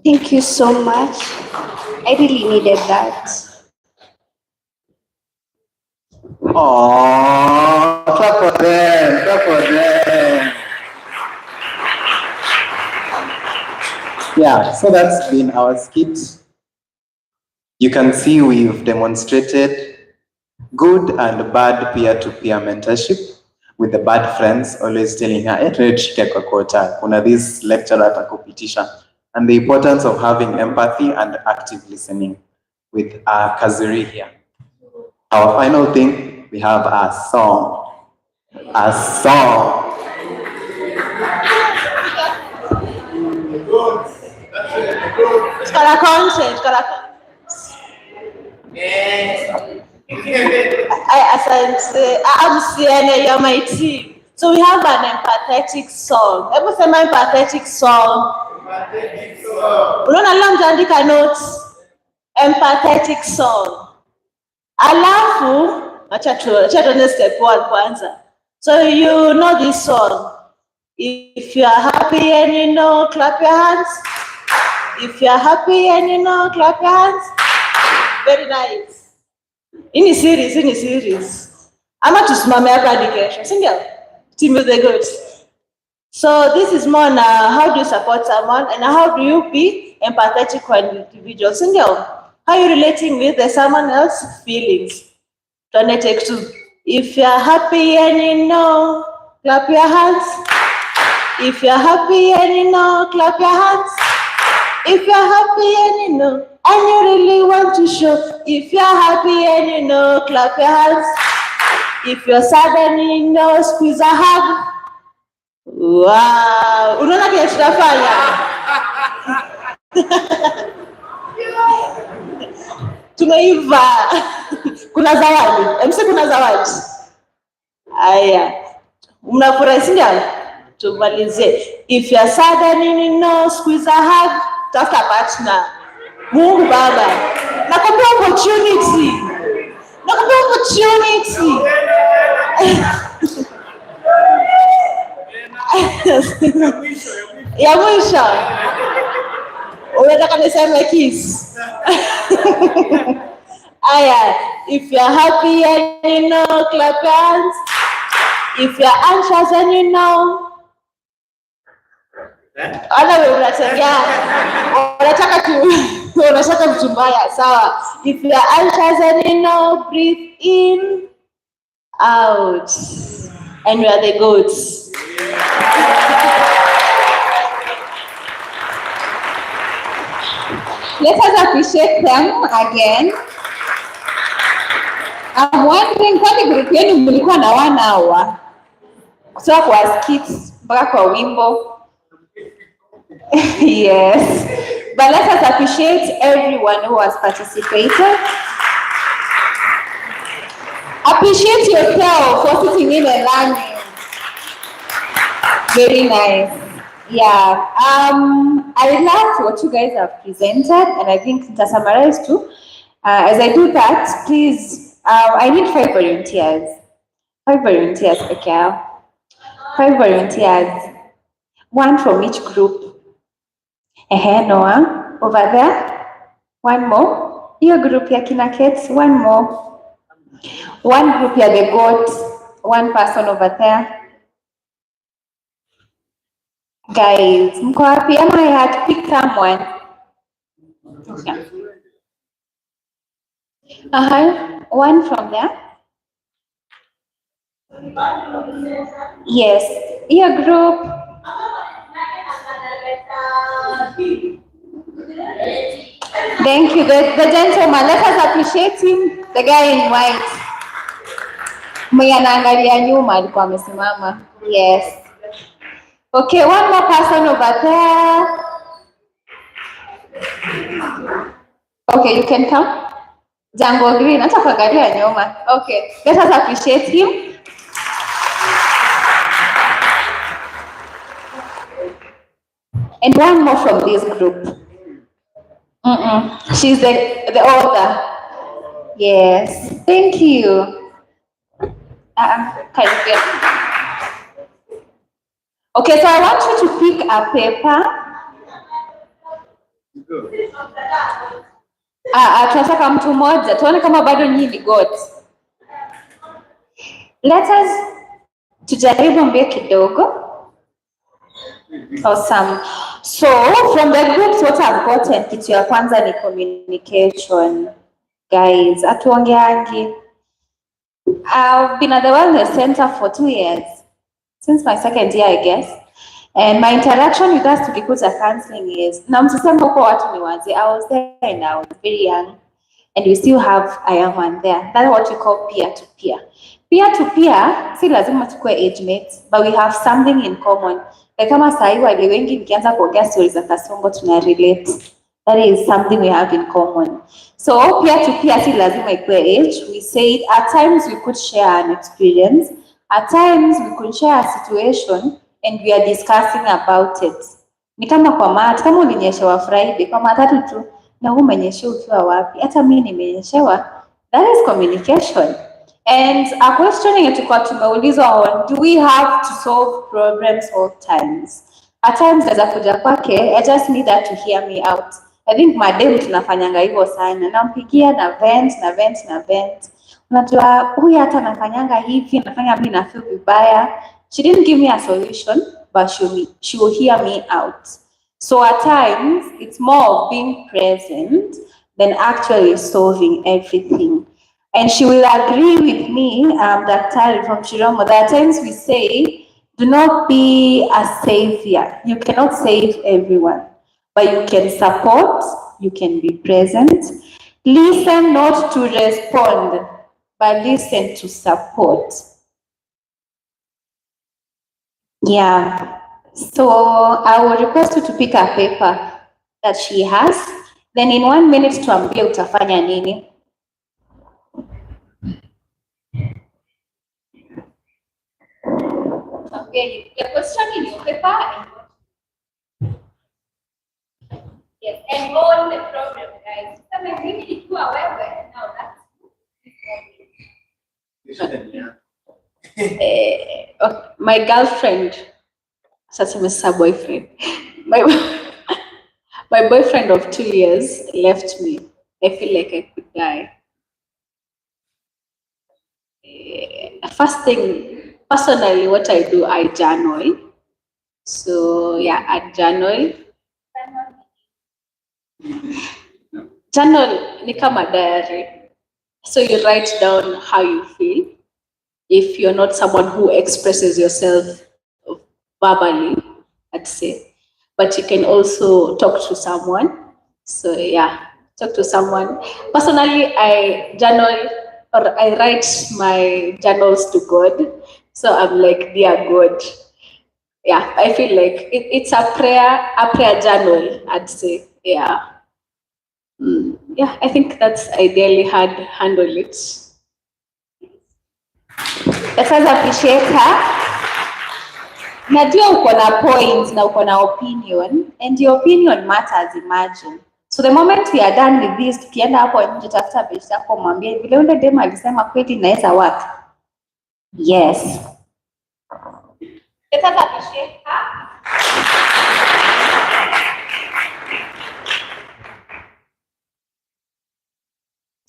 Thank you so much. I really needed that. Oh, clap for them, clap for them. Yeah, so that's been our skit. You can see we've demonstrated good and bad peer-to-peer mentorship, with the bad friends always telling her, tushike kwa kota, kuna this lecturer atakupitisha, and the importance of having empathy and active listening with Kazuri here. Our final thing, we have a song. A song. It's got a content, it's got a I'm Sienna, you're my team. So we have an empathetic song. Ever say my empathetic song? Empathetic song. Unaona leo mtaandika notes. Empathetic song. Alafu, acha tuone step 1 kwanza. So you know this song. If you are happy and you know, clap your hands. If you are happy and you know, clap your hands. Very nice. Ini series. Ama tusimame hapa hadi kesho, si ndio? Team with the goods. So this is more on how do you support someone and how do you be empathetic with individuals, si ndio? How are you relating with someone else's feelings? Tuone take 2. If you are happy and you know, clap your hands. If you are happy and you know, clap your hands. If you are happy and you know, and you really want to show, if you are happy and you know, clap your hands. If you're sad and you know, squeeze a hug. Wow, unaona kile tunafanya? Tumeiva. Kuna zawadi. MC kuna zawadi. Aya. Mnafurahi si ndio? Tumalizie. If you are sad and squeeze a hug, tafuta partner. Mungu Baba. Nakupa opportunity. Nakupa opportunity. Ya mwisho. Unataka niseme kiss? Aya, if you're happy and clap your hands. If you're anxious and ana wewe unatembea. Unataka mtu mbaya, sawa. If you're anxious and breathe in, out. And we are the goats. Let us appreciate them again. I'm wondering kwani group yenu mlikuwa na 1 hour? Kutoka kwa skits mpaka kwa wimbo. Yes. But let us appreciate everyone who has participated. Appreciate yourself for sitting in and learning. Very nice. Yeah. I loved what you guys have presented, and I think to summarize too. As I do that, please, I need 5 volunteers. 5 volunteers, okay? 5 volunteers. 1 from each group. Noah, over there. 1 more. Your group ya kina Kate, 1 more. 1 group ya the goat. 1 person over there. Guys, mko wapi? Am I had to pick someone? Okay. 1 from there. Yes. Your group. Thank you. The gentleman. Let us appreciate him. The guy in white. Mwenye anaangalia nyuma alikuwa amesimama. Yes. Okay, 1 more person over there. Okay, you can come. Jungle Green, hata kuangalia nyuma. Okay, let us appreciate him. And 1 more from this group. She's the author. Yes, thank you. Okay, so I want you to pick a paper. Tunataka mtu mmoja. Tuone kama bado nyinyi ni gods. Let us tujaribu mbio kidogo. Awesome. So from the groups what I've gotten, kitu ya kwanza ni communication. Guys, atuongeangi. I've been at the Wellness Center for 2 years. Since my 2nd year, I guess. And my interaction with us tulikuja counseling is, na msisema huko watu ni wazee. I was there and I was very young. And we still have a young one there. That's what we call peer-to-peer. Peer-to-peer, si lazima tukue age mates, but we have something in common. Like kama sahi wale wengi nikianza kuongea stories za Kasongo tuna relate. That is something we have in common. So peer-to-peer si lazima ikue age. We said at times we could share an experience. At times we could share a situation and we are discussing about it. Ni kama kwa mat, kama ulinyeshewa Friday, kwa matatu tu, na umenyeshewa ukiwa wapi? Hata mimi nimenyeshewa. That is communication. And a question tulikuwa tumeulizwa on, do we have to solve problems all times? At times naweza kuja kwake, I just need her to hear me out. I think madem tunafanyanga hivyo sana. Nampigia na vent. Unajua huyu hata anafanyanga hivi, anafanya mimi na feel vibaya. She didn't give me a solution, but she will hear me out. So at times, it's more of being present than actually solving everything. And she will agree with me, Dr. from Chiromo, that at times we say, do not be a savior. You cannot save everyone, but you can support, you can be present. Listen not to respond, but listen to support. Yeah. So I will request you to pick a paper that she has. Then in 1 minute tuambie utafanya nini? Okay, your question in your paper. Yes, and all the problem, guys. Kama mimi nikiwa wewe, now that's my girlfriend, sasa boyfriend. My boyfriend of 2 years left me. I feel like I could die. First thing, personally, what I do, I journal. So yeah, I journal. Journal ni kama diary. So you write down how you feel. If you're not someone who expresses yourself verbally, I'd say, but you can also talk to someone. So yeah, talk to someone. Personally, I journal or I write my journals to God. So I'm like, dear God. Yeah, I feel like it's a prayer journal, I'd say. Yeah. Yeah, I think that's ideally how to handle it. Let us appreciate her. Najua uko na points na uko na opinion, and your opinion matters, imagine. So the moment we are done with this, tukienda hapo nje tafuta best yako mwambie vile ule demo alisema kweli inaweza work. Yes. Let us appreciate her.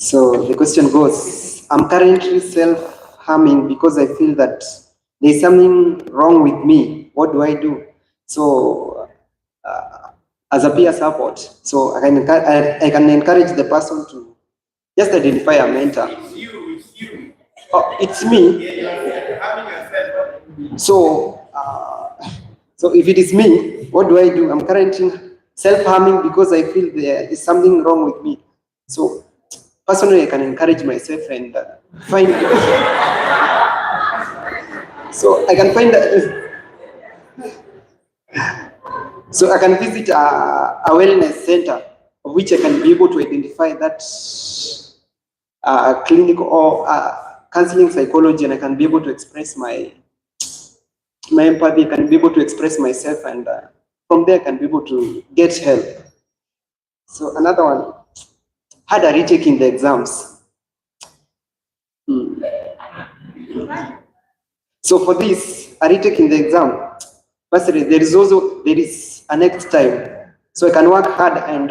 So the question goes, I'm currently self-harming because I feel that there's something wrong with me. What do I do? So as a peer support, so I can encourage the person to just identify a mentor. It's you. Oh, it's me. So, so if it is me, what do I do? I'm currently self-harming because I feel there is something wrong with me. So personally, I can encourage myself and find. So I can find that. So I can visit a wellness center of which I can be able to identify that clinic or counseling psychology, and I can be able to express my empathy. I can be able to express myself, and from there I can be able to get help. So another one, had a retake in the exams. So for this, a retake in the exam, firstly, there is a next time. So I can work hard and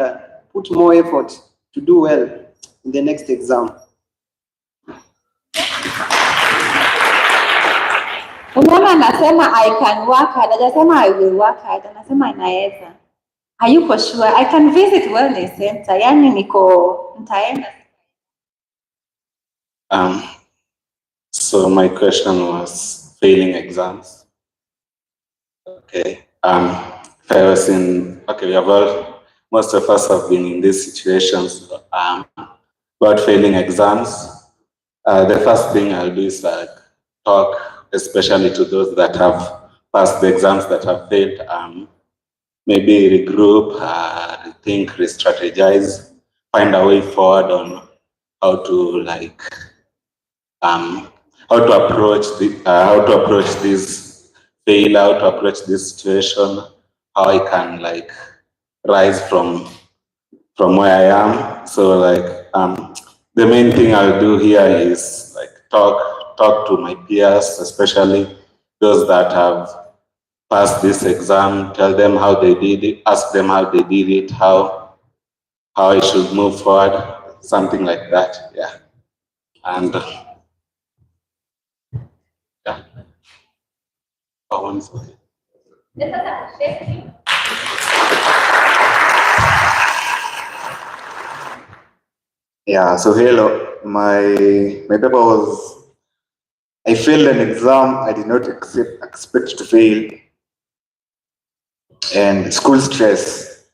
put more effort to do well in the next exam. Unaona anasema I can work hard, hajasema I will work hard, anasema inaweza. Hayuko sure. I can visit wellness center, yani nitaenda. So my question was failing exams. Okay. If I was most of us have been in these situations about failing exams. The first thing I'll do is talk, especially to those that have passed the exams that have failed. Maybe regroup, rethink, re-strategize, find a way forward on how to approach this fail, how to approach this situation, how I can rise from where I am. So the main thing I'll do here is talk to my peers, especially those that have passed this exam, tell them how they did it, ask them how they did it, how I should move forward, something like that. Yeah. And yeah. Yeah, so hello. My paper was, I failed an exam I did not expect to fail, and school stress.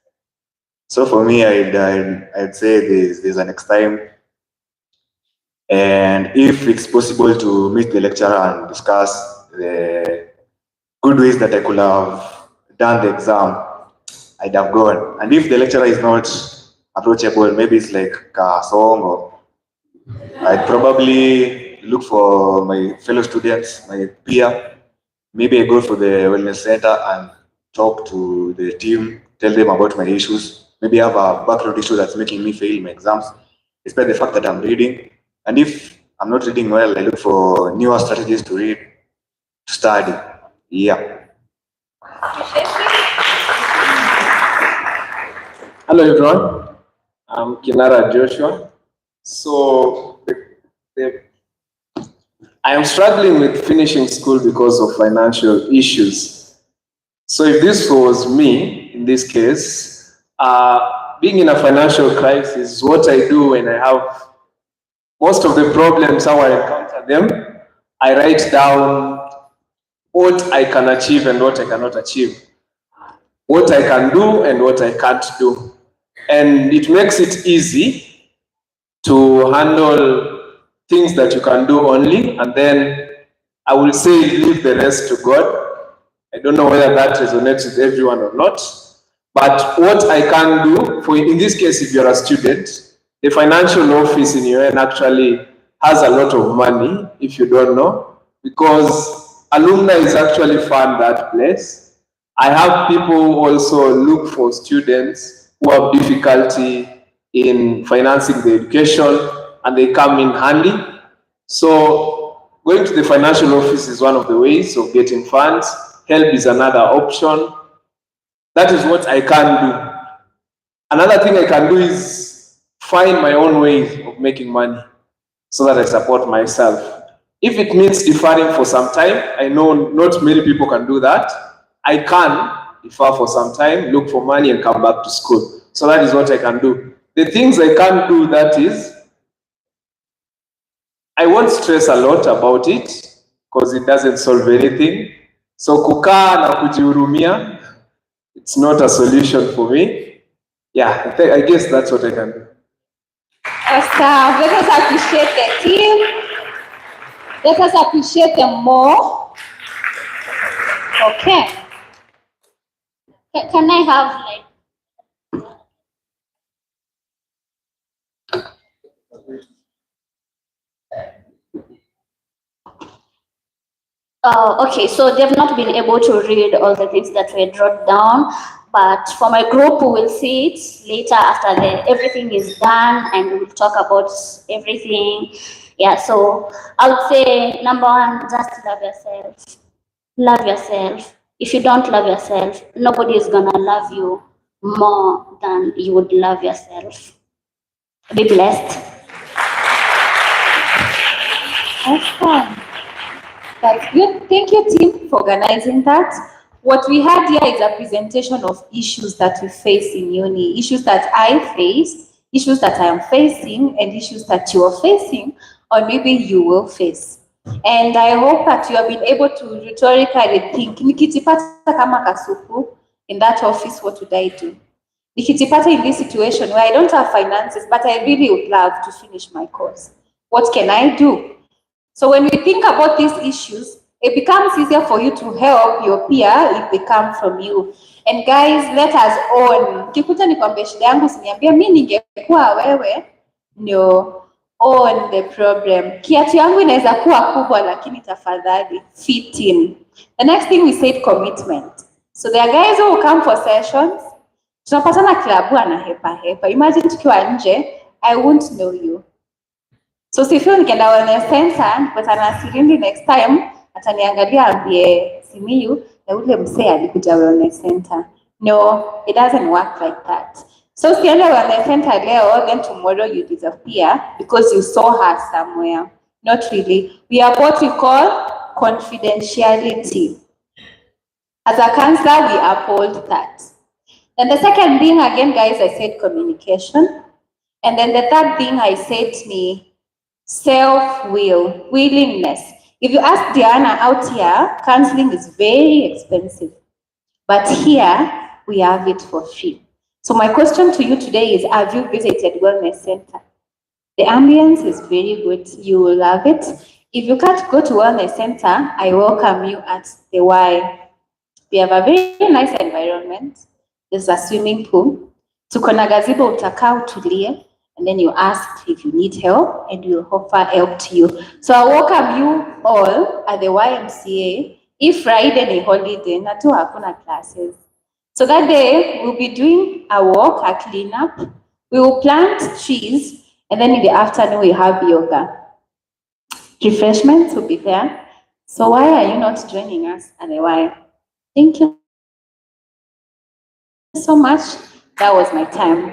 So for me, I'd say there's a next time, and if it's possible to meet the lecturer and discuss the good ways that I could have done the exam, I'd have gone. And if the lecturer is not approachable. Maybe it's like a song, or I'd probably look for my fellow students, my peer. Maybe I go to the wellness center and talk to the team, tell them about my issues. Maybe I have a background issue that's making me fail my exams, despite the fact that I'm reading. And if I'm not reading well, I look for newer strategies to read, to study. Yeah. Hello everyone, I'm Kinara Joshua. So I am struggling with finishing school because of financial issues. So if this was me, in this case, being in a financial crisis, what I do when I have most of the problems, how I encounter them, I write down what I can achieve and what I cannot achieve, what I can do and what I can't do. And it makes it easy to handle things that you can do only, and then I will say leave the rest to God. I don't know whether that resonates with everyone or not, but what I can do, for in this case, if you're a student, the financial office in UN actually has a lot of money, if you don't know, because alumni is actually fund that place. I have people also look for students who have difficulty in financing the education, and they come in handy. So going to the financial office is one of the ways of getting funds. Help is another option. That is what I can do. Another thing I can do is find my own way of making money so that I support myself. If it means deferring for some time, I know not many people can do that. I can defer for some time, look for money and come back to school. So that is what I can do. The things I can't do, that is, I won't stress a lot about it because it doesn't solve anything. So kukaa na kujihurumia, it's not a solution for me. Yeah, I guess that's what I can do. Awesome. Let us appreciate the team. Let us appreciate them more. Okay. Can I have like okay, so they've not been able to read all the things that were jotted down, but for my group, we will see it later after everything is done, and we will talk about everything. Yeah, so I would say number one, just love yourself. Love yourself. If you don't love yourself, nobody is gonna love you more than you would love yourself. Be blessed. Awesome. That's good. Thank you, team, for organizing that. What we had here is a presentation of issues that we face in uni, issues that I face, issues that I am facing, and issues that you are facing, or maybe you will face. And I hope that you have been able to rhetorically think, nikijipata kama kasuku in that office, what would I do? Nikijipata in this situation where I don't have finances, but I really would love to finish my course. What can I do? So when we think about these issues, it becomes easier for you to help your peer if they come from you. And guys, let us own. Kikuta nikwambie shida yangu usiniambie mimi ningekuwa wewe ndio own the problem. Kiatu yangu inaweza kuwa kubwa lakini tafadhali fit in. The next thing we said, commitment. So there are guys who will come for sessions. Tunapatana klabu anahepa hepa. Imagine tukiwa nje, I won't know you. So sifio nikienda wellness center, but anasirindi next time, ataniangalia ambie Simiyu, na ule msee alikuja wellness center. No, it doesn't work like that. So sienda wellness center leo, then tomorrow you disappear because you saw her somewhere. Not really. We have what we call confidentiality. As a counselor, we uphold that. Then the second thing, again, guys, I said communication. And then the third thing I said self-will, willingness. If you ask Diana out here, counseling is very expensive. But here, we have it for free. So my question to you today is, have you visited Wellness Center? The ambience is very good. You will love it. If you can't go to Wellness Center, I welcome you at the Y. We have a very nice environment. There's a swimming pool. Tuko na gazebo, utakaa utulie, and then you ask if you need help, and we'll offer help to you. So I welcome you all at the YMCA. If Friday ni holiday, na tu hakuna classes. So that day, we'll be doing a walk, a cleanup. We will plant trees, and then in the afternoon, we have yoga. Refreshments will be there. So why are you not joining us at the Y? Thank you so much. That was my time.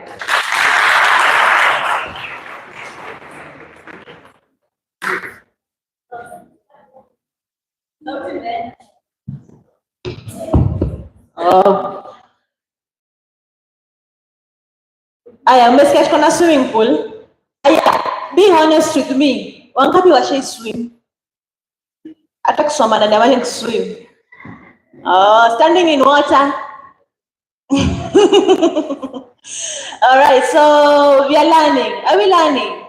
Oh. Aya, umesikia tuko na swimming pool? Aya, be honest with me. Wangapi washai swim? Hata kusoma na jamani kuswim. Oh, standing in water. All right, so we are learning. Are we learning?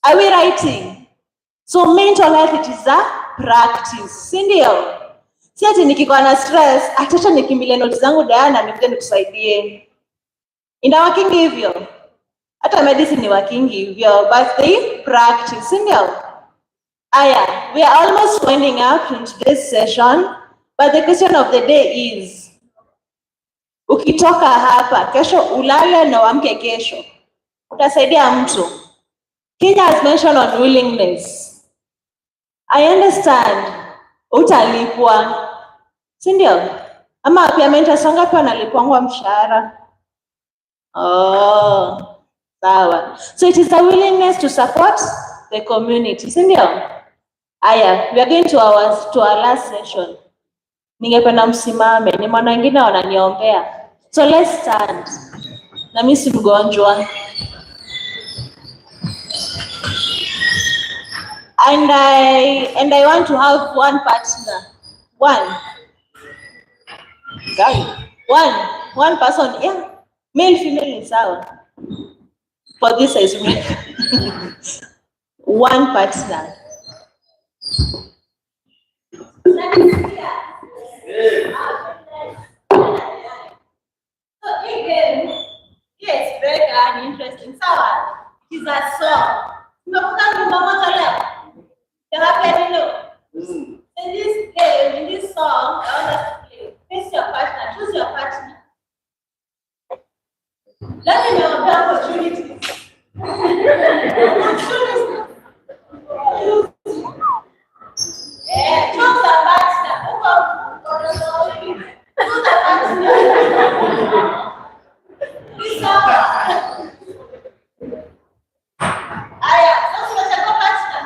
Are we writing? So mental health, it is a practice. Sindio? Si ati nikikuwa na stress, acha nikimbilie notes zangu Diana nikuje nikusaidie. Ina working hivyo. Hata medicine ni working hivyo, but they practice. Sindio? Aya, we are almost winding up in today's session, but the question of the day is, ukitoka hapa, kesho ulale na uamke kesho, utasaidia mtu. Kenya has mentioned on willingness. I understand, utalipwa. Sindio? Ama pia mentasonga pia nalipwangwa mshahara. Oh, sawa. So it is a willingness to support the community. Sindio? Aya, we are going to our last session. Ningependa msimame, ni mwana wengine wananiombea. So let's stand. Na mimi si mgonjwa. And I want to have one partner. One. Guy. One person. Yeah. Male, female is sawa. For this is me. One partner. So again, yes, very interesting. Sawa. It is a song. Unakumbuka nyumba moja leo? The happy hello. In this game, in this song, I want us to play. Face your partner. Choose your partner. Let me know the opportunities. Yeah, choose a partner. Choose a partner. This song. Aya, sasa unachagua partner.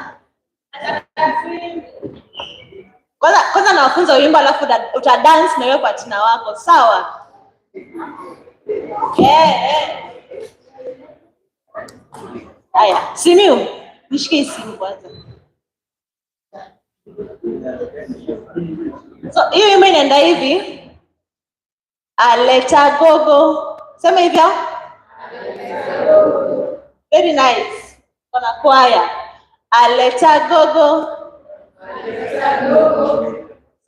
Kwanza nawafunza wimbo alafu utadance na hiyo partner wako, sawa? Aya, Simiu, nishike simu kwanza. So, hiyo wimbo inaenda hivi. Aleta gogo. Sema hivyo? Very nice. Kuna kwaya. Aleta gogo.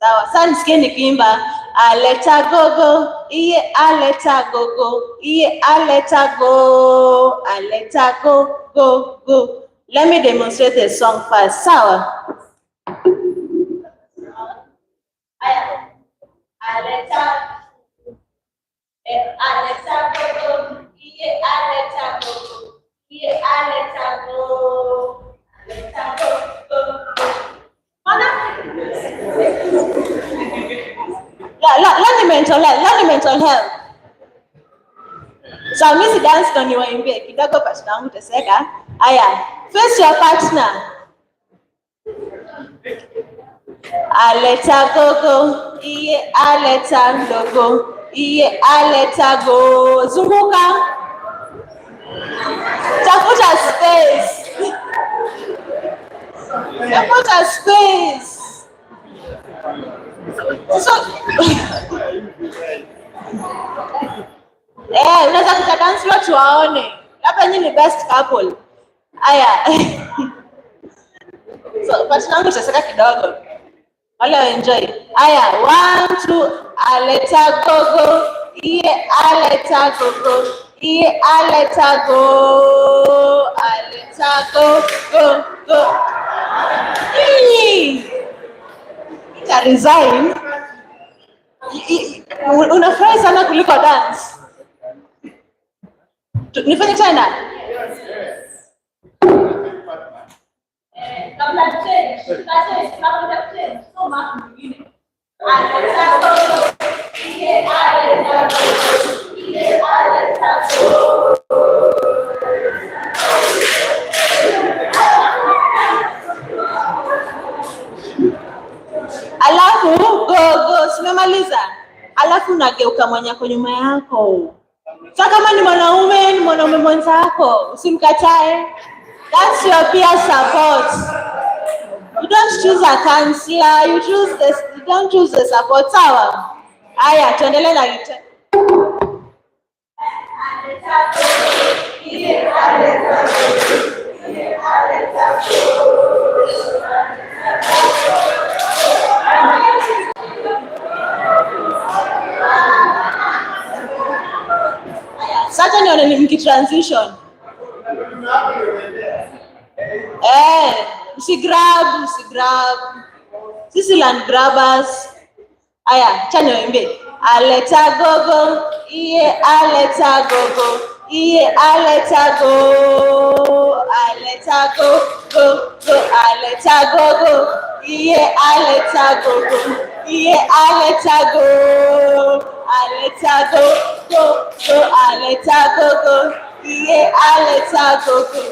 Sawa, sasa nisikie nikiimba. Aleta gogo, iye aleta gogo, iye aleta go, aleta go, go, go. Let me demonstrate the song first. Sawa. Aleta gogo, iye aleta gogo, iye aleta go, aleta go, go, go. Learn mental health. So mimi si dance kwa niwaimbie kidogo partner wangu teseka. Aya, face your partner. Aleta gogo, iye aleta gogo, iye aleta go. Zunguka. Tafuta space. Tafuta space. So unaweza kutadance watu waone. Hapa nyinyi best couple. Aya. So partner wangu taseka kidogo. Wale enjoy. Aya, 1 2 aleta gogo, iye aleta gogo, Aleta go. Aleta go. Go. Go. Ita resign. Unafurahi sana kuliko dance. Nifanye tena? Kabla change. Kabla change. Soma mwingine. Aleta go. Aleta go. Aleta go. Alafu go simemaliza. Alafu unageuka mwenye kwa nyuma yako. Sasa kama ni mwanaume mwenzako, usimkatae. That's your peer support. You don't choose a counselor, you don't choose the support. Sawa? Aya, tuendelee na lite. Sasa nione mkitransition. Usigrab. Sisi land grabbers. Aya, cha niimbe. Aleta gogo, aleta gogo. Aleta go. Aleta go. Aleta gogo. Aleta gogo. Aleta go. Aleta go. Aleta gogo.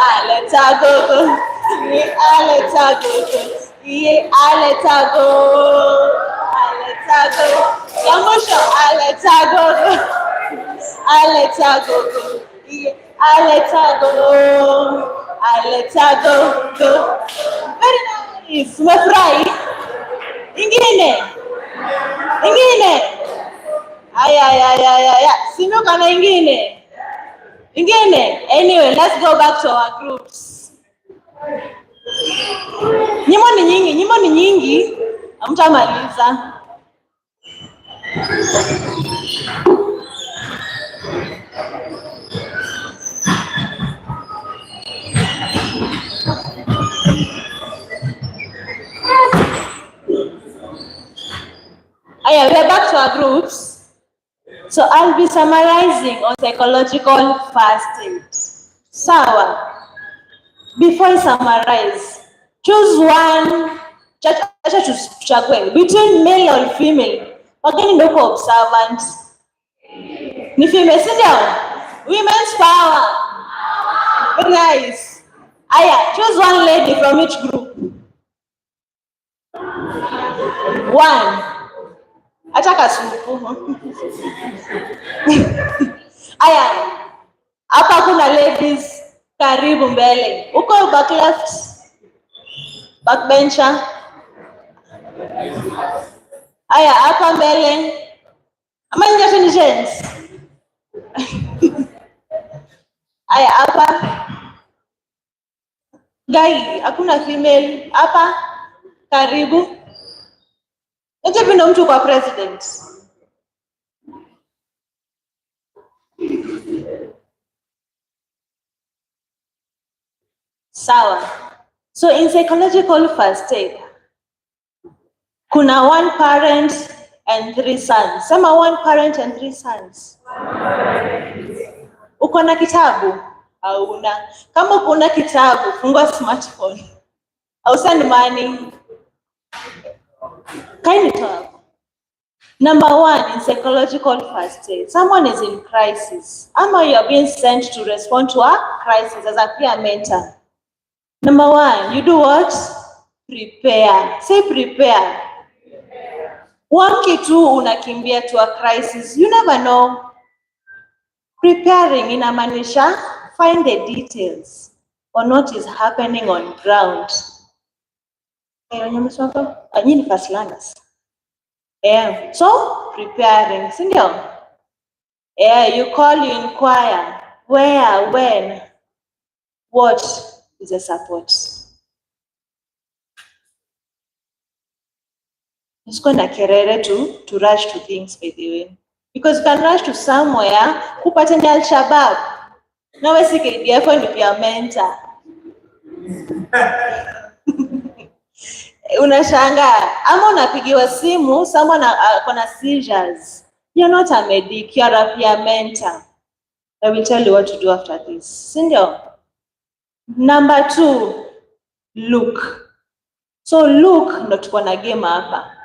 Aleta gogo. Aleta go. Aleta go. Aleta go. Yamusho, aleta go. Aleta go. Very nice. Umefurahi? Ingine. Aya. Sinuka na ingine. Anyway, let's go back to our groups. Nyimbo ni nyingi. Hamtamaliza. Aya, we're back to our groups. So I'll be summarizing on psychological first aid. Sawa. Before I summarize, choose one. Chague between male or female. Wageni ndio kwa observant. Ni female, sit down. Women's power. Very nice. Aya, choose one lady from each group. One. Ataka supu. Aya. Hapa kuna ladies karibu mbele. Uko back left. Backbencher. Aya, hapa mbele. Ama nje ni gents. Aya, hapa. Guy, hakuna female. Hapa karibu. Nje pino mtu kwa president. Sawa. So in psychological first aid, kuna one parent and 3 sons. Sema one parent and 3 sons. Uko na kitabu? Hauna. Kama uko na kitabu, fungua smartphone. Au send money. Kind of talk. Number 1 in psychological first aid. Someone is in crisis. Ama you are being sent to respond to a crisis as a peer mentor. Number 1, you do what? Prepare. Say prepare. Uamki tu unakimbia to a crisis. You never know. Preparing inamaanisha find the details on what is happening on ground. Nyinyi first learners. So preparing. Sindio? You call, you inquire. Where, when, what is the support? Usikwenda kerere to rush to things by the way. Because you can rush to somewhere, kupata ni Al-Shabaab. Nawe si KDF ni pia mentor. Unashangaa ama unapigiwa simu someone akona seizures. You're not a medic, you're a peer mentor. I will tell you what to do after this. Sindio? Number 2, look. So look ndo tuko na game hapa.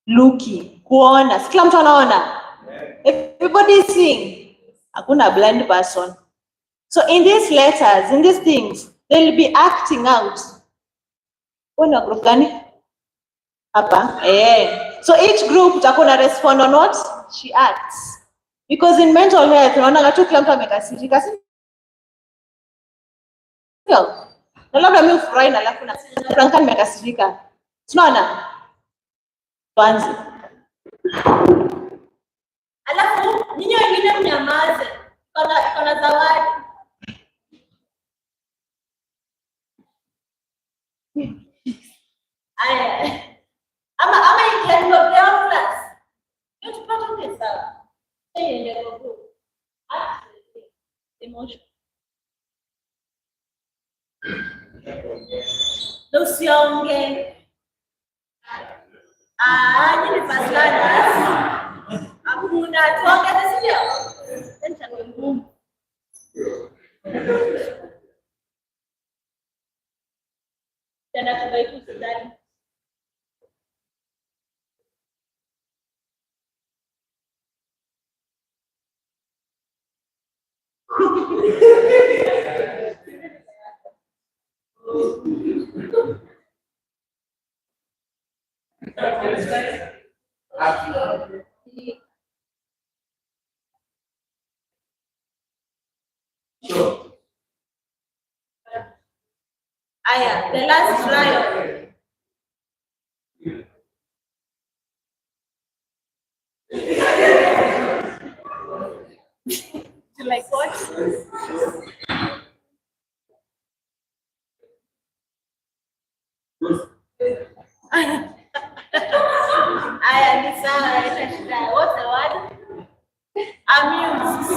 Looking, kuona. Si kila mtu anaona? Everybody is seeing. Hakuna blind person. So in these letters, in these things, they'll be acting out. Una group gani? Hapa. So each group utakuwa respond on what she acts. Because in mental health, unaona tu kila mtu amekasirika. Sio? Na labda mimi ufurahi na alafu na Franka nimekasirika. Tunaona? Tuanze. Alafu nyinyi wengine mnyamaze. Kuna zawadi. Aya. Ama ikiwa leo class. Ndio tupate pesa. Yeye ndio group. Emotion. Usiongee. Nyinyi pasana. Hakuna tuongeze sio? Tena ngumu. Tena tubaitu sidani. Aya, the last trial. You like what? Aya, ni sawa, ita shida. What's the word? Amused.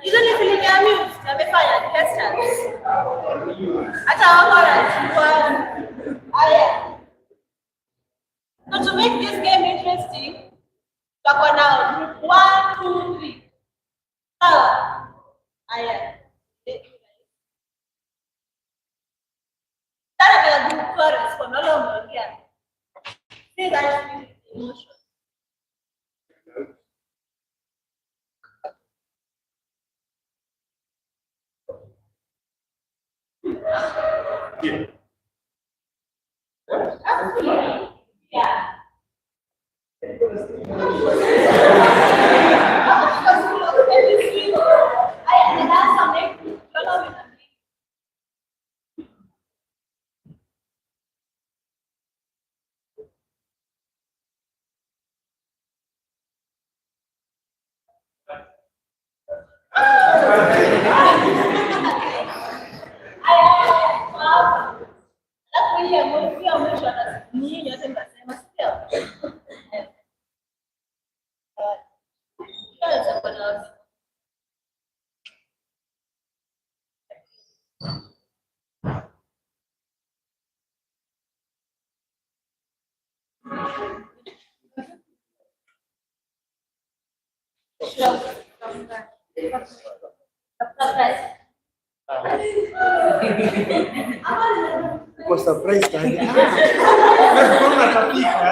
Usually feeling amused, amefanya gestures. Hata wako wanachukua. Aya. So to make this game interesting, tutakuwa na group 1, 2, 3. Sawa? Aya. Tana kila group kwa respond, wala umeongea. See that emotion. Yeah. Uko surprised aje? Mbona kapika?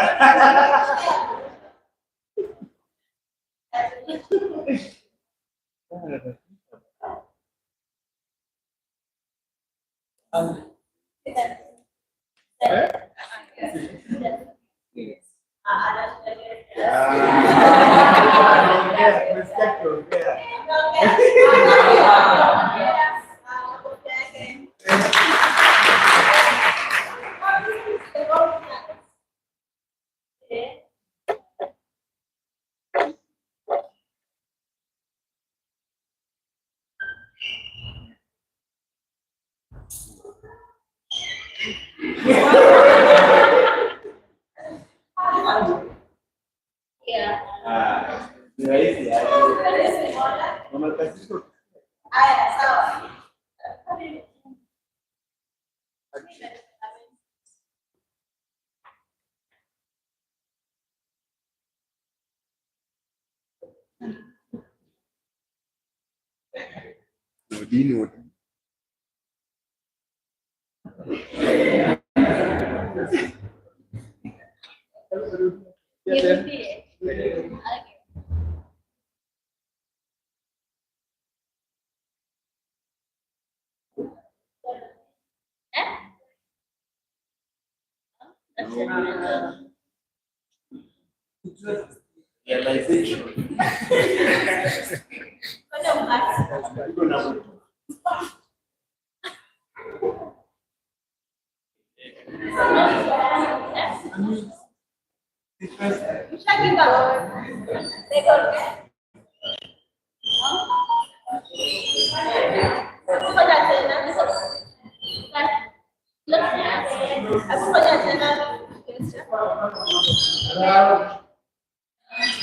Aya, sawa. Nirudie.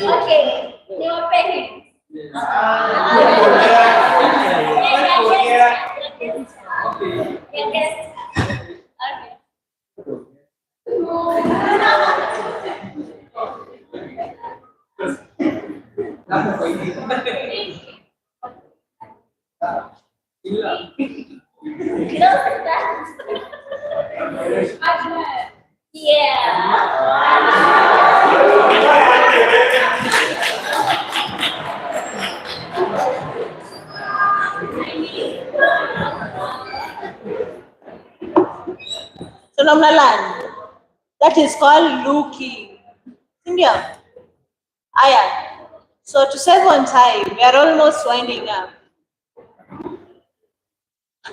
Okay, niwapeni. So namna land. That is called looking. India. Aya. So to save on time, we are almost winding up.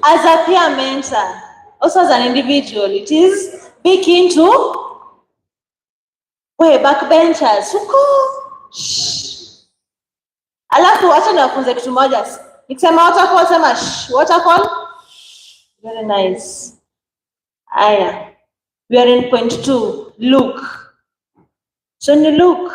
As a peer mentor, also as an individual, it is be keen to backbenchers. Alafu wacha niwafunze kitu moja. Nikisema waterfall, sema waterfall. Very nice. Aya. We are in point 2. Look. So when you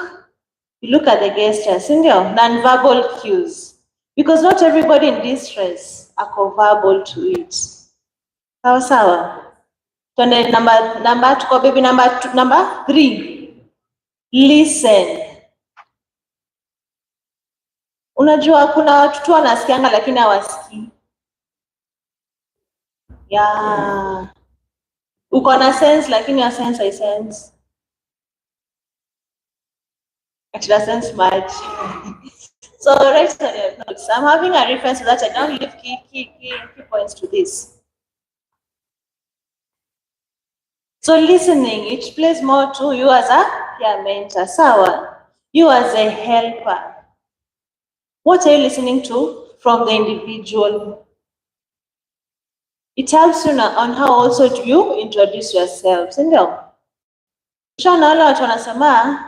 look at the gestures, non-verbal cues. Because not everybody in distress are verbal to it. Sawa sawa. Tuende number 3. Listen. Unajua kuna watu tu wanasikianga lakini hawasikii. Yeah. Uko na sense lakini your sense I sense. It doesn't much. So write on your notes. I'm having a reference so that I don't leave key points to this. So listening, it plays more to you as a peer mentor. Sawa. You as a helper. What are you listening to from the individual? It helps you on how also do you introduce yourself. Sindio? Shona wale watu wanasema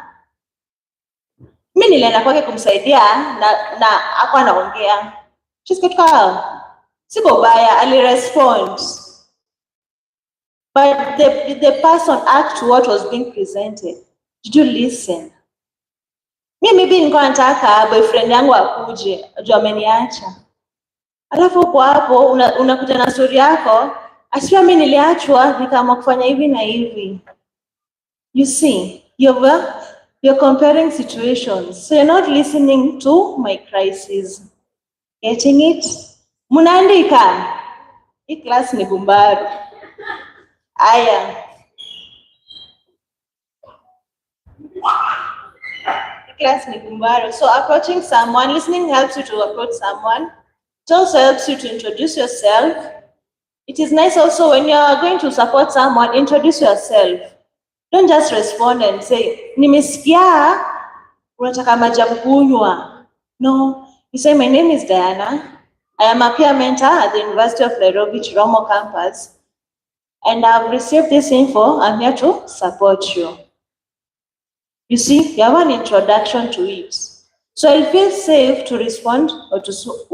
mimi nilienda kwake kumsaidia na hakuwa anaongea. Siko baya, alirespond. But the person act to what was being presented. Did you listen? Maybe nilikuwa nataka boyfriend yangu akuje, ajue ameniacha. Alafu uko hapo unakuja na story yako, asiwe mimi niliachwa nikaamua kufanya hivi na hivi. You see, you're comparing situations. So you're not listening to my crisis. Getting it? Munaandika. Hii class ni gumbaru. Aya. Class ni gumbaru. So approaching someone, listening helps you to approach someone. It also helps you to introduce yourself. It is nice also when you are going to support someone, introduce yourself. Don't just respond and say, nimesikia unataka maji ya kunywa. No, you say, my name is Diana. I am a peer mentor at the University of Nairobi, Chiromo campus. And I've received this info. I'm here to support you. You see, you have an introduction to it. So I'll feel safe to respond or to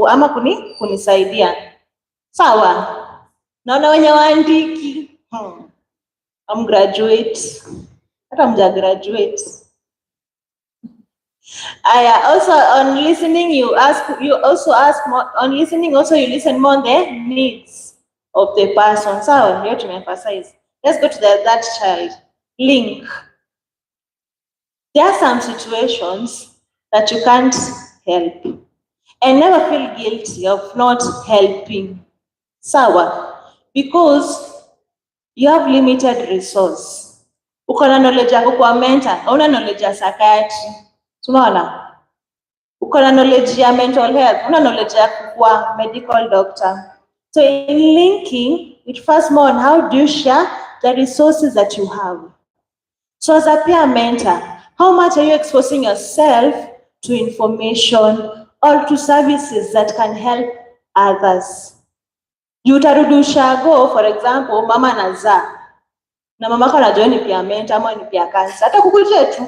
ama kunisaidia. Sawa. Naona wenye waandiki. I'm graduate. Hata mja graduate. Also on listening, you also ask more, on listening also you listen more on the needs of the person. So you have to emphasize. Let's go to that child. Link. There are some situations that you can't help. And never feel guilty of not helping. Sawa. Because you have limited resource. Uko na knowledge ya kukuwa mentor, hauna knowledge ya psychiatry. Tunaona? Uko na knowledge ya mental health, hauna knowledge ya kukuwa medical doctor. So in linking, it first more on how do you share the resources that you have. So as a peer mentor, how much are you exposing yourself to information or to services that can help others? Utarudi ushago, for example, mama anazaa. Na mama yako anajua ni peer mentor ama ni peer counselor. Hata kukuletea tu.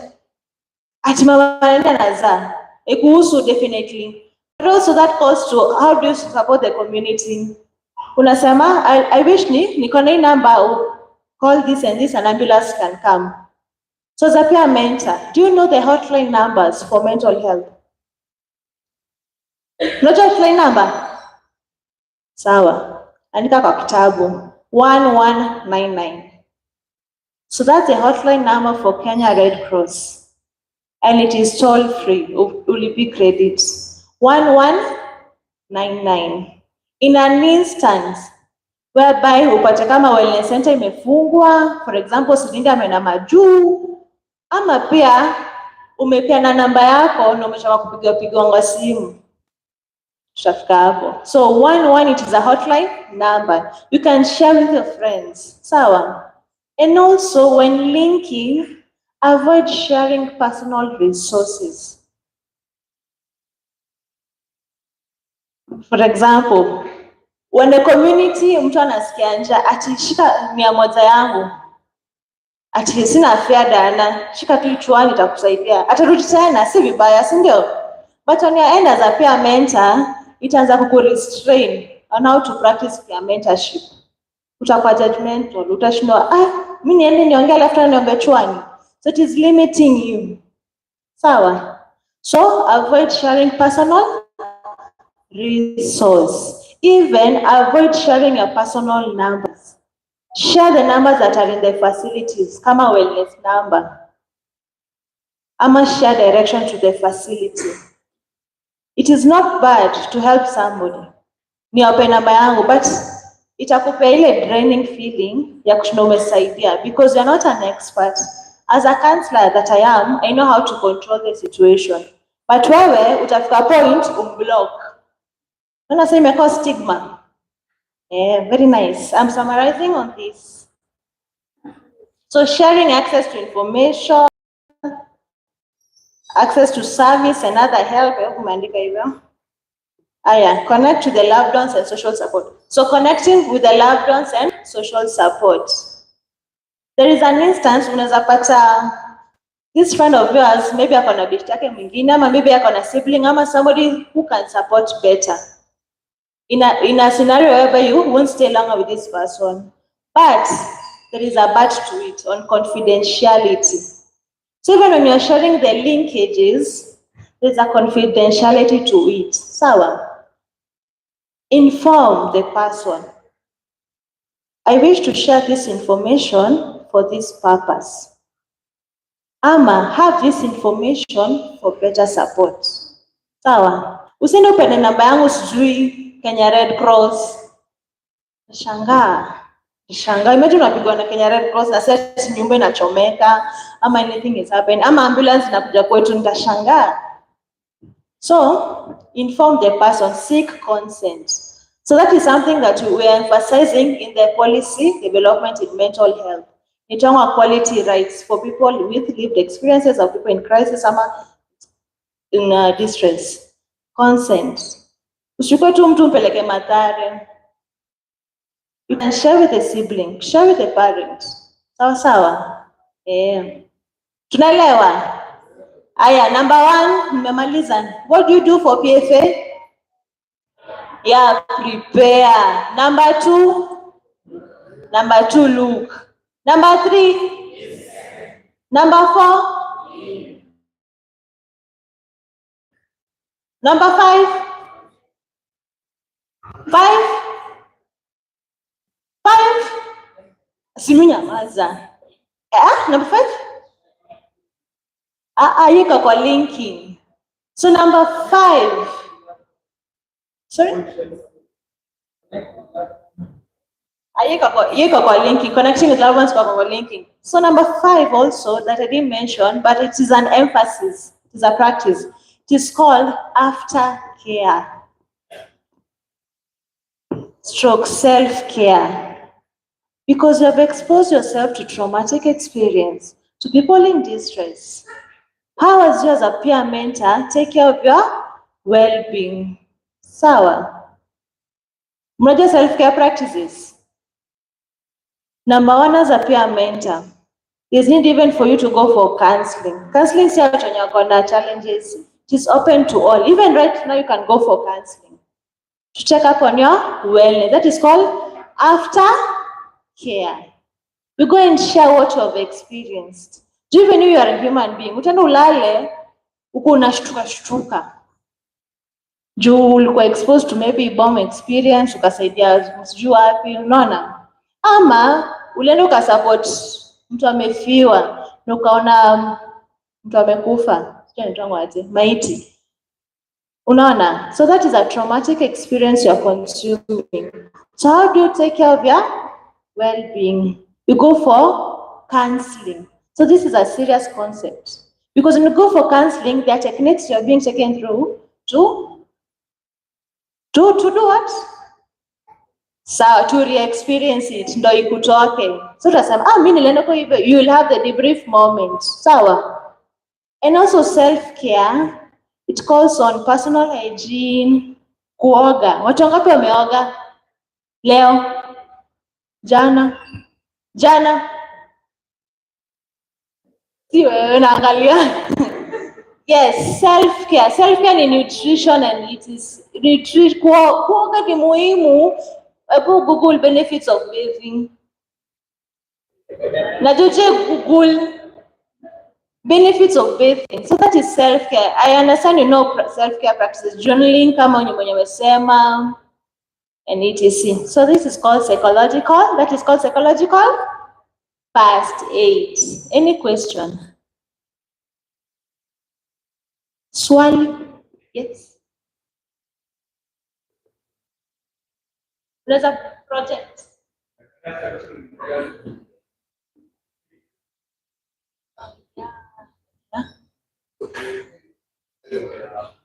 Ati mama anaenda anazaa. Ikuhusu definitely. But also that goes to how do you support the community? Unasema, I wish niko na hii number, call this and this, an ambulance can come. So as a peer mentor, do you know the hotline numbers for mental health? Unajua hotline number? Sawa. Andika kwa kitabu 1199. So that's the hotline number for Kenya Red Cross. And it is toll free, ulipi credit. 1199. In an instance whereby upate kama wellness center imefungwa, for example, Silinda amenama juu, ama pia umepeana namba yako na umeshawa kupigiwa simu. Tutafika hapo. So 11, it is a hotline number. You can share with your friends. Sawa. And also when linking, avoid sharing personal resources. For example, when the community mtu anasikia njaa, ati shika 100 yangu. Ati sina fare dana, shika tu chuani itakusaidia. Atarudi tena, si vibaya, si ndio? But on your end as a peer mentor, itaanza kukurestrain on how to practice peer mentorship. Utakuwa judgmental, utashindwa, mimi niende niongee alafu niombe chuani. So it is limiting you. Sawa? So avoid sharing personal resource. Even avoid sharing your personal numbers. Share the numbers that are in the facilities, kama wellness number. Ama share direction to the facility. It is not bad to help somebody. Niwape namba yangu, but itakupea ile draining feeling ya kushinda umesaidia because you are not an expert. As a counselor that I am, I know how to control the situation. But wewe utafika point umblock. Unaona sasa imekuwa stigma. Very nice. I'm summarizing on this. So sharing access to information, access to service and other help, umeandika hivyo. Connect to the loved ones and social support. So connecting with the loved ones and social support. There is an instance unaweza pata this friend of yours, maybe akona binti yake mwingine, ama maybe akona sibling, ama somebody who can support better. In a scenario whereby you won't stay longer with this person. But there is a but to it on confidentiality. So even when you're sharing the linkages, there's a confidentiality to it. Sawa. Inform the person. I wish to share this information for this purpose. Ama have this information for better support. Sawa. Usiende upende namba yangu sijui Kenya Red Cross. Shangaa. Imagine unapigwa na Kenya Red Cross na sasa nyumba inachomeka ama anything is happening ama ambulance inakuja kwetu nitashangaa. So inform the person, seek consent. So that is something that we are emphasizing in the policy development in mental health. In terms of quality rights for people with lived experiences of people in crisis ama in distress. Consent. Usichukue tu mtu mpeleke Mathare. You can share with a sibling, share with a parent. Sawa sawa. Tunaelewa? Aya, number 1, mmemaliza. What do you do for PFA? Yeah, prepare. Number 2, look. Number 3, number 4. Number 5. 5. 5. Simunyamaza. Number 5. Yeka kwa linking. So number 5. Sorry? Yeka kwa linking. Connecting with loved ones kwa linking. So number 5 also that I didn't mention, but it is an emphasis. It is a practice. It is called aftercare. Stroke self-care. Because you have exposed yourself to traumatic experience, to people in distress. How as you as a peer mentor take care of your well-being? Sawa. Mnajua self-care practices. Number 1 as a peer mentor. There's need even for you to go for counseling. Counseling is when you're gonna challenges. It is open to all. Even right now you can go for counseling to check up on your wellness. That is called aftercare. We go and share what you have experienced. Do you even know you are a human being? Utaenda ulale, uko unashtuka. Juu ulikuwa exposed to maybe bomb experience, ukasaidia sijui wapi, unaona? Ama ulienda ukasupport mtu amefiwa, na ukaona mtu amekufa, sijui anaitwa aje, maiti. Unaona? So that is a traumatic experience you are consuming. So how do you take care of your well-being? You go for counseling. So this is a serious concept. Because when you go for counseling, there are techniques you are being taken through to do what? Sawa, to re-experience it, ndo ikutoke. So utasema, mimi nilienda kwa hivyo, you will have the debrief moment. Sawa. And also self-care, it calls on personal hygiene, kuoga. Watu wangapi wameoga? Leo? Jana? Si wewe naangalia. Yes, self-care. Self-care ni nutrition and it is kuoga ni muhimu. Hebu Google benefits of bathing. Najuje Google benefits of bathing. So that is self-care. I understand you know self-care practices. Journaling kama mwenye umesema and etc. So this is called psychological. That is called psychological first aid. Any question? Swali? Yes. There's a project.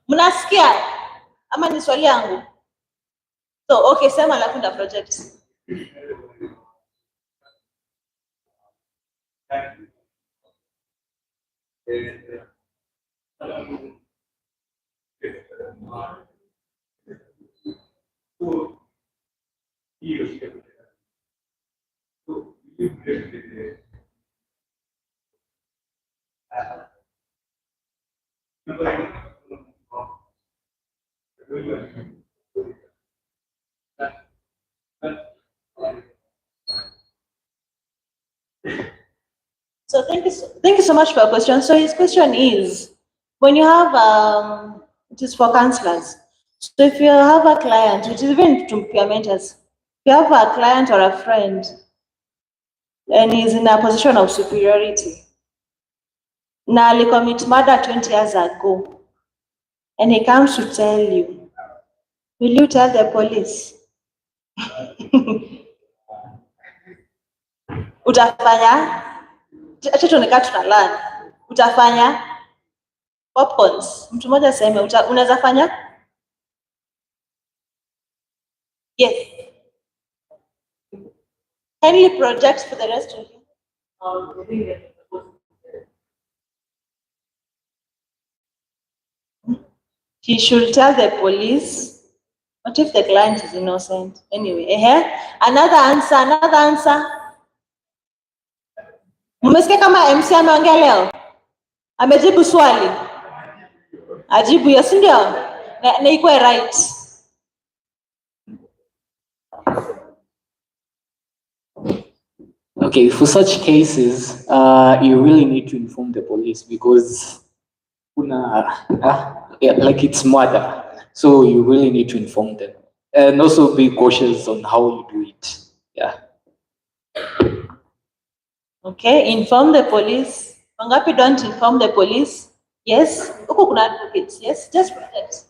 Mnasikia? Ama ni swali yangu? So, okay, sema alafu nda project. So thank you so much for your question. So his question is, when you have it is for counselors. So if you have a client, which is even to peer mentors, if you have a client or a friend and he's in a position of superiority, na commit murder 20 years ago, and he comes to tell you, will you tell the police? Utafanya? Acha tuoneka tunalana. Utafanya? Popcorns. Mtu mmoja aseme unaweza fanya? Yes. Kindly project for the rest of you. He should tell the police. What if the client is innocent? Anyway, another answer. Mmesikia kama MC ameongea leo? Amejibu swali? Ajibu yes ndio? Na iko right. Okay, for such cases, you really need to inform the police because like it's murder. So you really need to inform them and also be cautious on how you do it. Yeah. Okay, inform the police. Wangapi don't inform the police? Yes. Huko kuna advocates. Yes, just protect.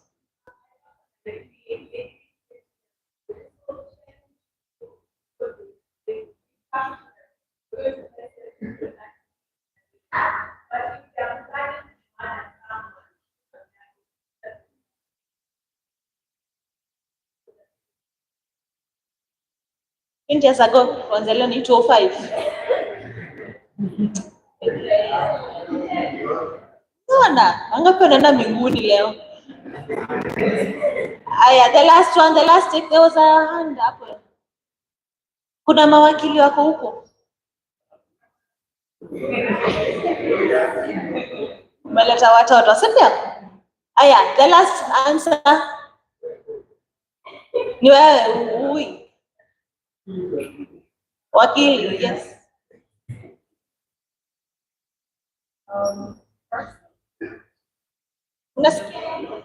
Years ago, kwanza leo ni 205. Sana, wangapi wanaenda mbinguni leo? Aya, the last one, the last take, there was a hand hapo. Kuna mawakili wako huko? Umeleta watoto, si ndio? Aya, the last answer. Ni wewe, wakili, yes. Unasikia?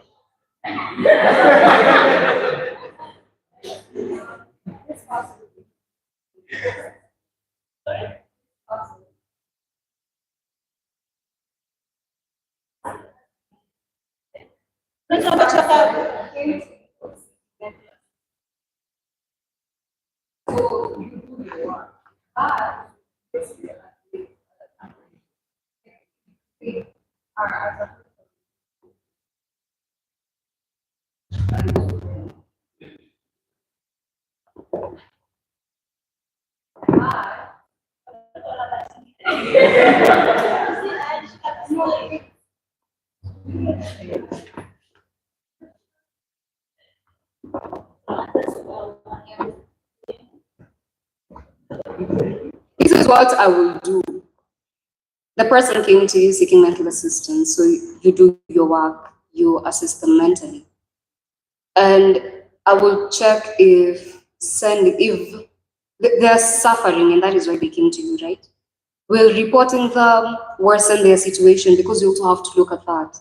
This is what I will do. The person came to you seeking mental assistance, so you do your work, you assist them mentally. And I will check if they're suffering and that is why they came to you, right? Will reporting them worsen their situation, because you also have to look at that.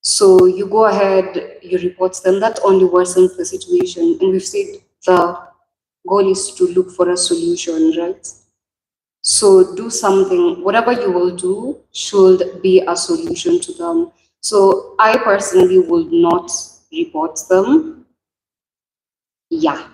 So you go ahead, you report them, that only worsens the situation. And we've said the goal is to look for a solution, right? So do something, whatever you will do should be a solution to them. So I personally will not report them. Yeah.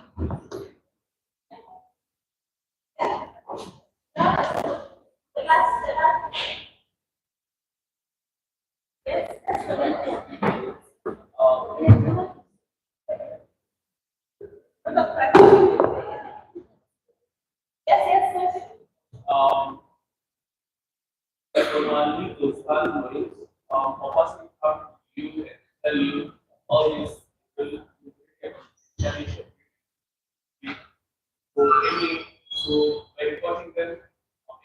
Normally those families, a person come to you and tell you all these people so by reporting them,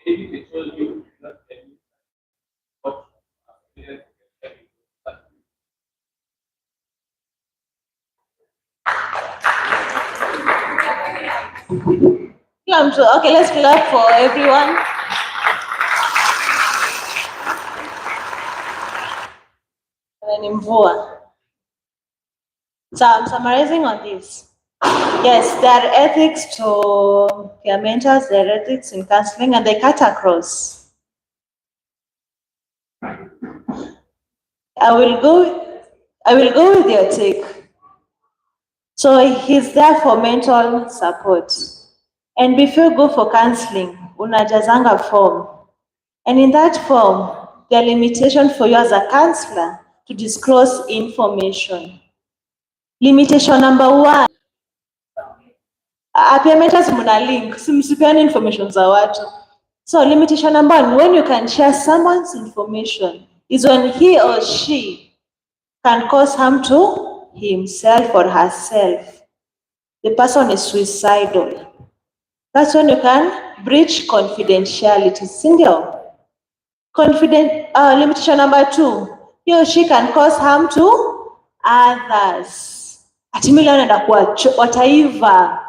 maybe they told you not tell you what Okay, let's clap for everyone. So I'm summarizing on this. Yes, there are ethics to peer mentors, there are ethics in counseling, and they cut across. I will go with your take. So he's there for mental support. And before you go for counseling, unajazanga form. And in that form, there are limitations for you as a counselor to disclose information. Limitation number 1. Peer mentors muna link, simsipeani information za watu. So limitation number 1, when you can share someone's information, is when he or she can cause harm to himself or herself. The person is suicidal. That's when you can breach confidentiality. Single. Limitation number 2, he or she can cause harm to others. Atimili wanaenda kwa wataiva.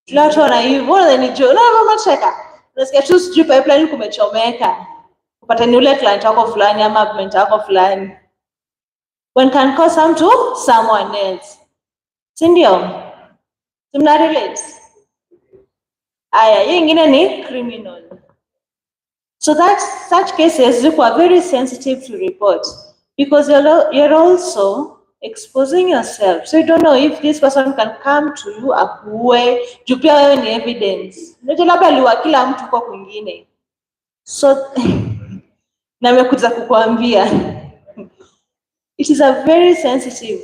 Kila watu wanaiva, unacheka. Unasikia tu sijui pipeline kumechomeka. upate ni ule client wako fulani ama mentor wako fulani. One can cause harm to someone else. Sindio? Tuna relate? Aya, hiyo ingine ni criminal. So that such cases are very sensitive to report because you're also exposing yourself. So you don't know if this person can come to you akuue, juu pia wewe ni evidence. Unajua labda aliua kila mtu kwa kwingine. So namekuja kukuambia. It is a very sensitive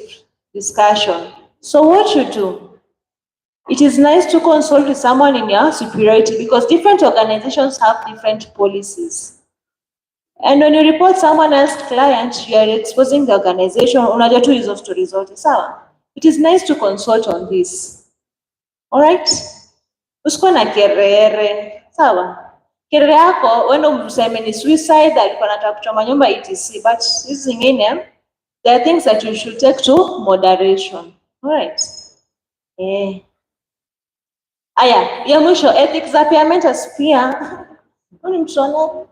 discussion. So what you do? It is nice to consult with someone in your superiority because different organizations have different policies. And when you report someone else's client, you are exposing the organization. Unajua tu hizo stories zote, sawa? It is nice to consult on this. All right? Usikuwe na kerere, sawa? Kerere yako, wenda useme ni suicide, alikuwa anataka kuchoma nyumba etc. But hizi zingine, there are things that you should take to moderation. All right? Aya, ya mwisho, ethics za peer mentors pia. Uni mtuona?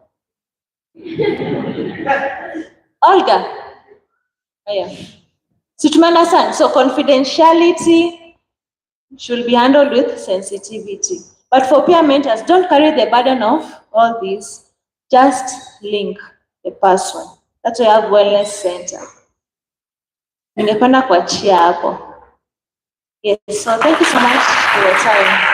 Olga. Aya. Si tumeona sana. So confidentiality should be handled with sensitivity. But for peer mentors, don't carry the burden of all this. Just link the person. That's why you have wellness center. Ningependa kuachia hapo. Yes, so thank you so much for your time.